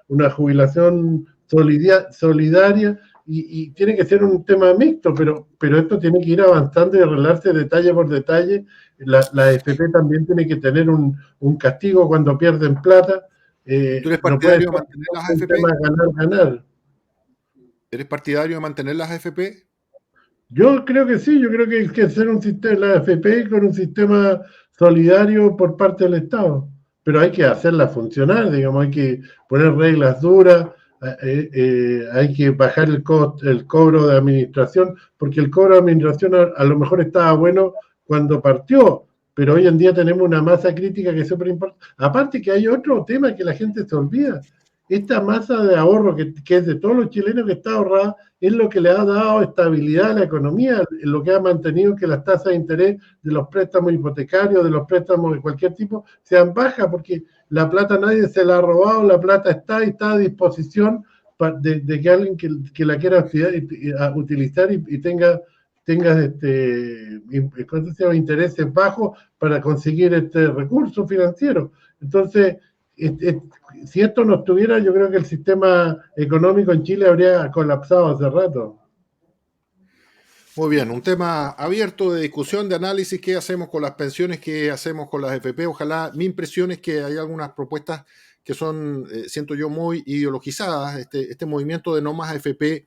una jubilación solidaria, y tiene que ser un tema mixto, pero esto tiene que ir avanzando y arreglarse detalle por detalle. La FP también tiene que tener un castigo cuando pierden plata. ¿Tú eres partidario de mantener las AFP? Ganar. ¿Eres partidario de mantener las AFP? Yo creo que sí, yo creo que hay que hacer un sistema, la AFP, con un sistema solidario por parte del Estado, pero hay que hacerla funcionar, digamos, hay que poner reglas duras, hay que bajar el cobro de administración, porque el cobro de administración a lo mejor estaba bueno cuando partió, pero hoy en día tenemos una masa crítica que es súper importante. Aparte que hay otro tema que la gente se olvida. Esta masa de ahorro que es de todos los chilenos, que está ahorrada, es lo que le ha dado estabilidad a la economía, lo que ha mantenido que las tasas de interés de los préstamos hipotecarios, de los préstamos de cualquier tipo, sean bajas, porque la plata nadie se la ha robado, la plata está a disposición de que alguien que la quiera utilizar y tenga intereses bajos para conseguir este recurso financiero. Entonces, si esto no estuviera, yo creo que el sistema económico en Chile habría colapsado hace rato. Muy bien, un tema abierto de discusión, de análisis. ¿Qué hacemos con las pensiones? ¿Qué hacemos con las FP? Ojalá, mi impresión es que hay algunas propuestas que son, siento yo, muy ideologizadas. Este movimiento de no más AFP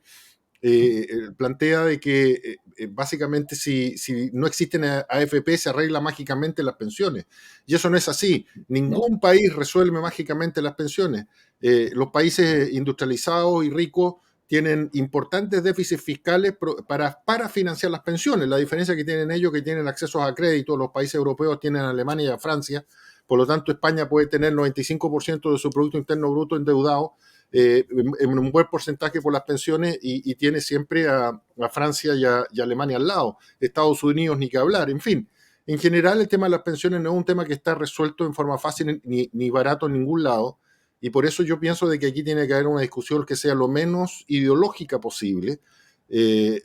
plantea de que básicamente si no existen AFP se arregla mágicamente las pensiones. Y eso no es así. Ningún país resuelve mágicamente las pensiones. Los países industrializados y ricos tienen importantes déficits fiscales para financiar las pensiones. La diferencia que tienen ellos, que tienen acceso a crédito, los países europeos tienen a Alemania y a Francia. Por lo tanto, España puede tener 95% de su Producto Interno Bruto endeudado, en un buen porcentaje por las pensiones, y tiene siempre a Francia y a Alemania al lado. Estados Unidos ni que hablar. En fin, en general el tema de las pensiones no es un tema que está resuelto en forma fácil ni barato en ningún lado, y por eso yo pienso de que aquí tiene que haber una discusión que sea lo menos ideológica posible.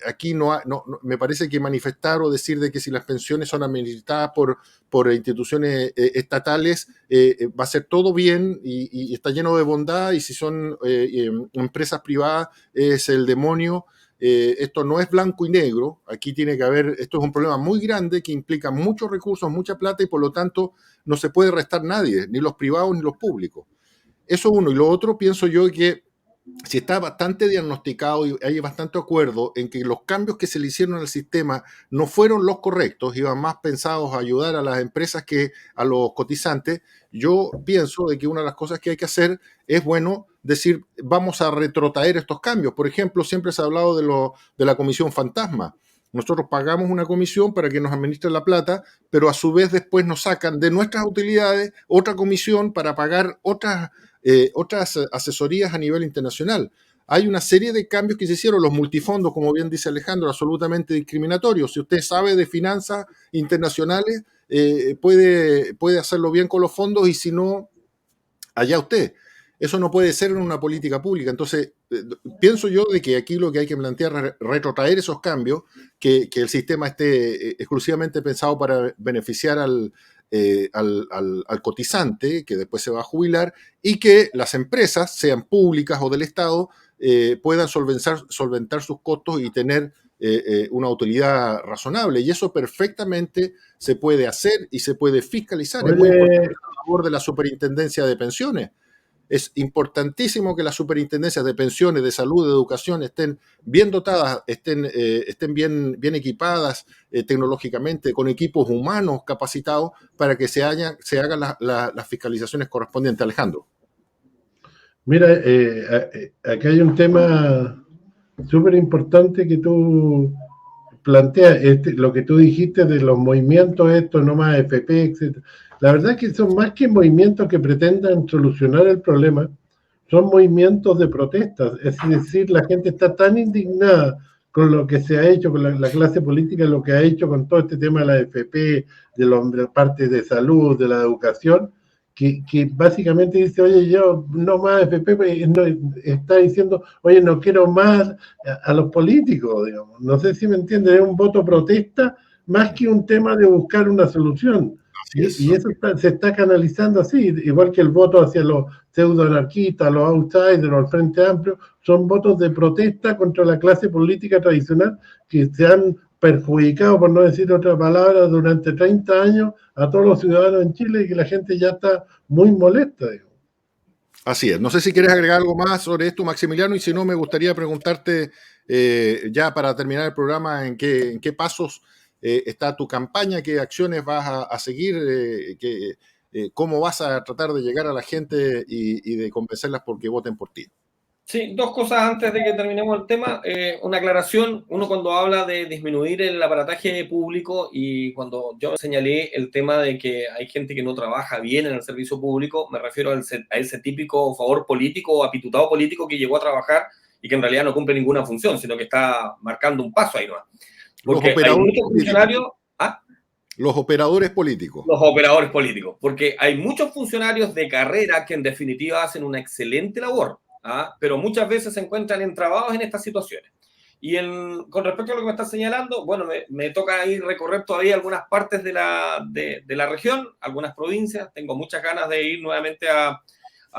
Aquí me parece que manifestar o decir de que si las pensiones son administradas por instituciones estatales va a ser todo bien y está lleno de bondad, y si son empresas privadas es el demonio. Esto no es blanco y negro. Aquí tiene que haber, esto es un problema muy grande que implica muchos recursos, mucha plata, y por lo tanto no se puede restar nadie, ni los privados ni los públicos. Eso uno. Y lo otro, pienso yo que si está bastante diagnosticado y hay bastante acuerdo en que los cambios que se le hicieron al sistema no fueron los correctos, iban más pensados a ayudar a las empresas que a los cotizantes, yo pienso de que una de las cosas que hay que hacer es, bueno, decir, vamos a retrotraer estos cambios. Por ejemplo, siempre se ha hablado de la comisión fantasma. Nosotros pagamos una comisión para que nos administre la plata, pero a su vez después nos sacan de nuestras utilidades otra comisión para pagar otras asesorías a nivel internacional. Hay una serie de cambios que se hicieron. Los multifondos, como bien dice Alejandro, absolutamente discriminatorios. Si usted sabe de finanzas internacionales, puede hacerlo bien con los fondos, y si no, allá usted. Eso no puede ser en una política pública. Entonces, pienso yo de que aquí lo que hay que plantear es retrotraer esos cambios, que el sistema esté exclusivamente pensado para beneficiar al cotizante que después se va a jubilar, y que las empresas, sean públicas o del Estado, puedan solventar sus costos y tener una utilidad razonable. Y eso perfectamente se puede hacer y se puede fiscalizar. Es muy importante Oye, la labor de la Superintendencia de Pensiones. Es importantísimo que las superintendencias de pensiones, de salud, de educación estén bien dotadas, estén bien equipadas tecnológicamente, con equipos humanos capacitados para que se hagan las fiscalizaciones correspondientes. Alejandro. mira, acá hay un tema súper importante que tú planteas, lo que tú dijiste de los movimientos, esto, no más FP, etcétera. La verdad es que son más que movimientos que pretendan solucionar el problema, son movimientos de protesta. Es decir, la gente está tan indignada con lo que se ha hecho, con la clase política, lo que ha hecho con todo este tema de la FP, de la parte de salud, de la educación, que básicamente dice, oye, yo no más FP, no, está diciendo, oye, no quiero más a los políticos, digamos. No sé si me entienden, es un voto protesta más que un tema de buscar una solución. Y eso se está canalizando así, igual que el voto hacia los pseudo-anarquistas, los outsiders, el Frente Amplio, son votos de protesta contra la clase política tradicional que se han perjudicado, por no decir otra palabra, durante 30 años a todos los ciudadanos en Chile, y que la gente ya está muy molesta, digamos. Así es. No sé si quieres agregar algo más sobre esto, Maximiliano, y si no, me gustaría preguntarte, ya para terminar el programa, en qué pasos está tu campaña, qué acciones vas a seguir, cómo vas a tratar de llegar a la gente y de convencerlas porque voten por ti. Sí, dos cosas antes de que terminemos el tema. Una aclaración, uno cuando habla de disminuir el aparataje público y cuando yo señalé el tema de que hay gente que no trabaja bien en el servicio público, me refiero a ese típico favor político o apitutado político que llegó a trabajar y que en realidad no cumple ninguna función, sino que está marcando un paso ahí, ¿no? Porque hay muchos funcionarios... ¿Ah? Los operadores políticos. Los operadores políticos, porque hay muchos funcionarios de carrera que en definitiva hacen una excelente labor, pero muchas veces se encuentran entrabados en estas situaciones. Y con respecto a lo que me estás señalando, bueno, me toca ir recorrer todavía algunas partes de la región, algunas provincias. Tengo muchas ganas de ir nuevamente a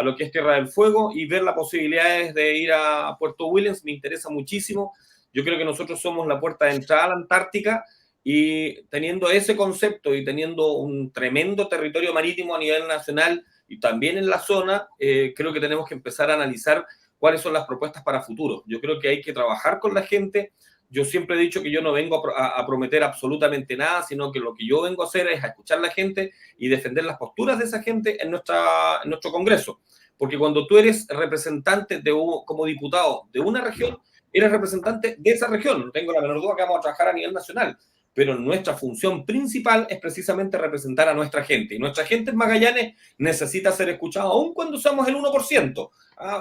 lo que es Tierra del Fuego y ver las posibilidades de ir a Puerto Williams. Me interesa muchísimo. Yo creo que nosotros somos la puerta de entrada a la Antártica. Y teniendo ese concepto y teniendo un tremendo territorio marítimo a nivel nacional y también en la zona, creo que tenemos que empezar a analizar cuáles son las propuestas para futuro. Yo creo que hay que trabajar con la gente. Yo siempre he dicho que yo no vengo a prometer absolutamente nada, sino que lo que yo vengo a hacer es a escuchar a la gente y defender las posturas de esa gente en nuestro Congreso. Porque cuando tú eres representante como diputado de una región, eres representante de esa región. No tengo la menor duda que vamos a trabajar a nivel nacional, pero nuestra función principal es precisamente representar a nuestra gente. Y nuestra gente en Magallanes necesita ser escuchada, aun cuando somos el 1%.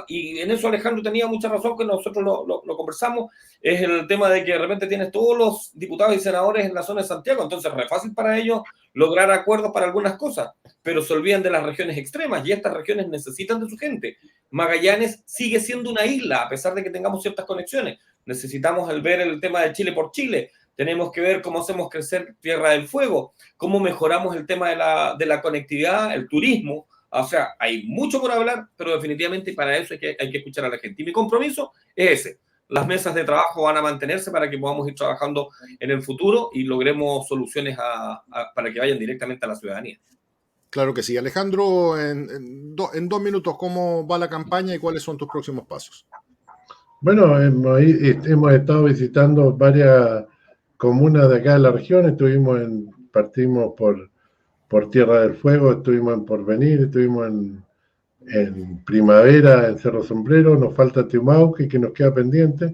Y en eso Alejandro tenía mucha razón, que nosotros lo conversamos, es el tema de que de repente tienes todos los diputados y senadores en la zona de Santiago, entonces es fácil para ellos lograr acuerdos para algunas cosas, pero se olvidan de las regiones extremas, y estas regiones necesitan de su gente. Magallanes sigue siendo una isla, a pesar de que tengamos ciertas conexiones. Necesitamos ver el tema de Chile por Chile. Tenemos que ver cómo hacemos crecer Tierra del Fuego, cómo mejoramos el tema de la conectividad, el turismo. O sea, hay mucho por hablar, pero definitivamente para eso hay que escuchar a la gente. Y mi compromiso es ese. Las mesas de trabajo van a mantenerse para que podamos ir trabajando en el futuro y logremos soluciones para que vayan directamente a la ciudadanía. Claro que sí. Alejandro, en 2 minutos, ¿cómo va la campaña y cuáles son tus próximos pasos? Bueno, hemos estado visitando varias comunas de acá de la región. Partimos por Tierra del Fuego, estuvimos en Porvenir, estuvimos en Primavera, en Cerro Sombrero, nos falta Tiumauque, que nos queda pendiente,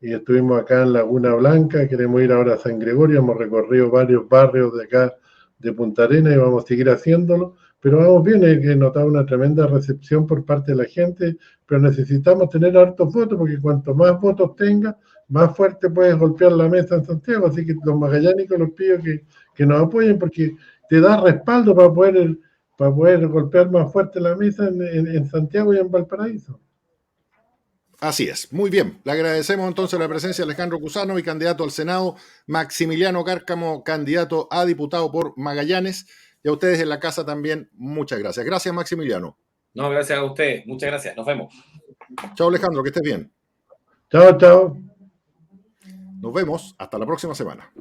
y estuvimos acá en Laguna Blanca. Queremos ir ahora a San Gregorio, hemos recorrido varios barrios de acá de Punta Arenas y vamos a seguir haciéndolo, pero vamos bien. He notado una tremenda recepción por parte de la gente, pero necesitamos tener hartos votos, porque cuanto más votos tengas, más fuerte puedes golpear la mesa en Santiago. Así que los magallánicos los pido que nos apoyen, porque te da respaldo para poder golpear más fuerte la mesa en Santiago y en Valparaíso. Así es, muy bien. Le agradecemos entonces la presencia de Alejandro Cusano y candidato al Senado, Maximiliano Cárcamo, candidato a diputado por Magallanes. Y a ustedes en la casa también, muchas gracias. Gracias, Maximiliano. No, gracias a ustedes. Muchas gracias. Nos vemos. Chao, Alejandro, que estés bien. Chao, chao. Nos vemos hasta la próxima semana.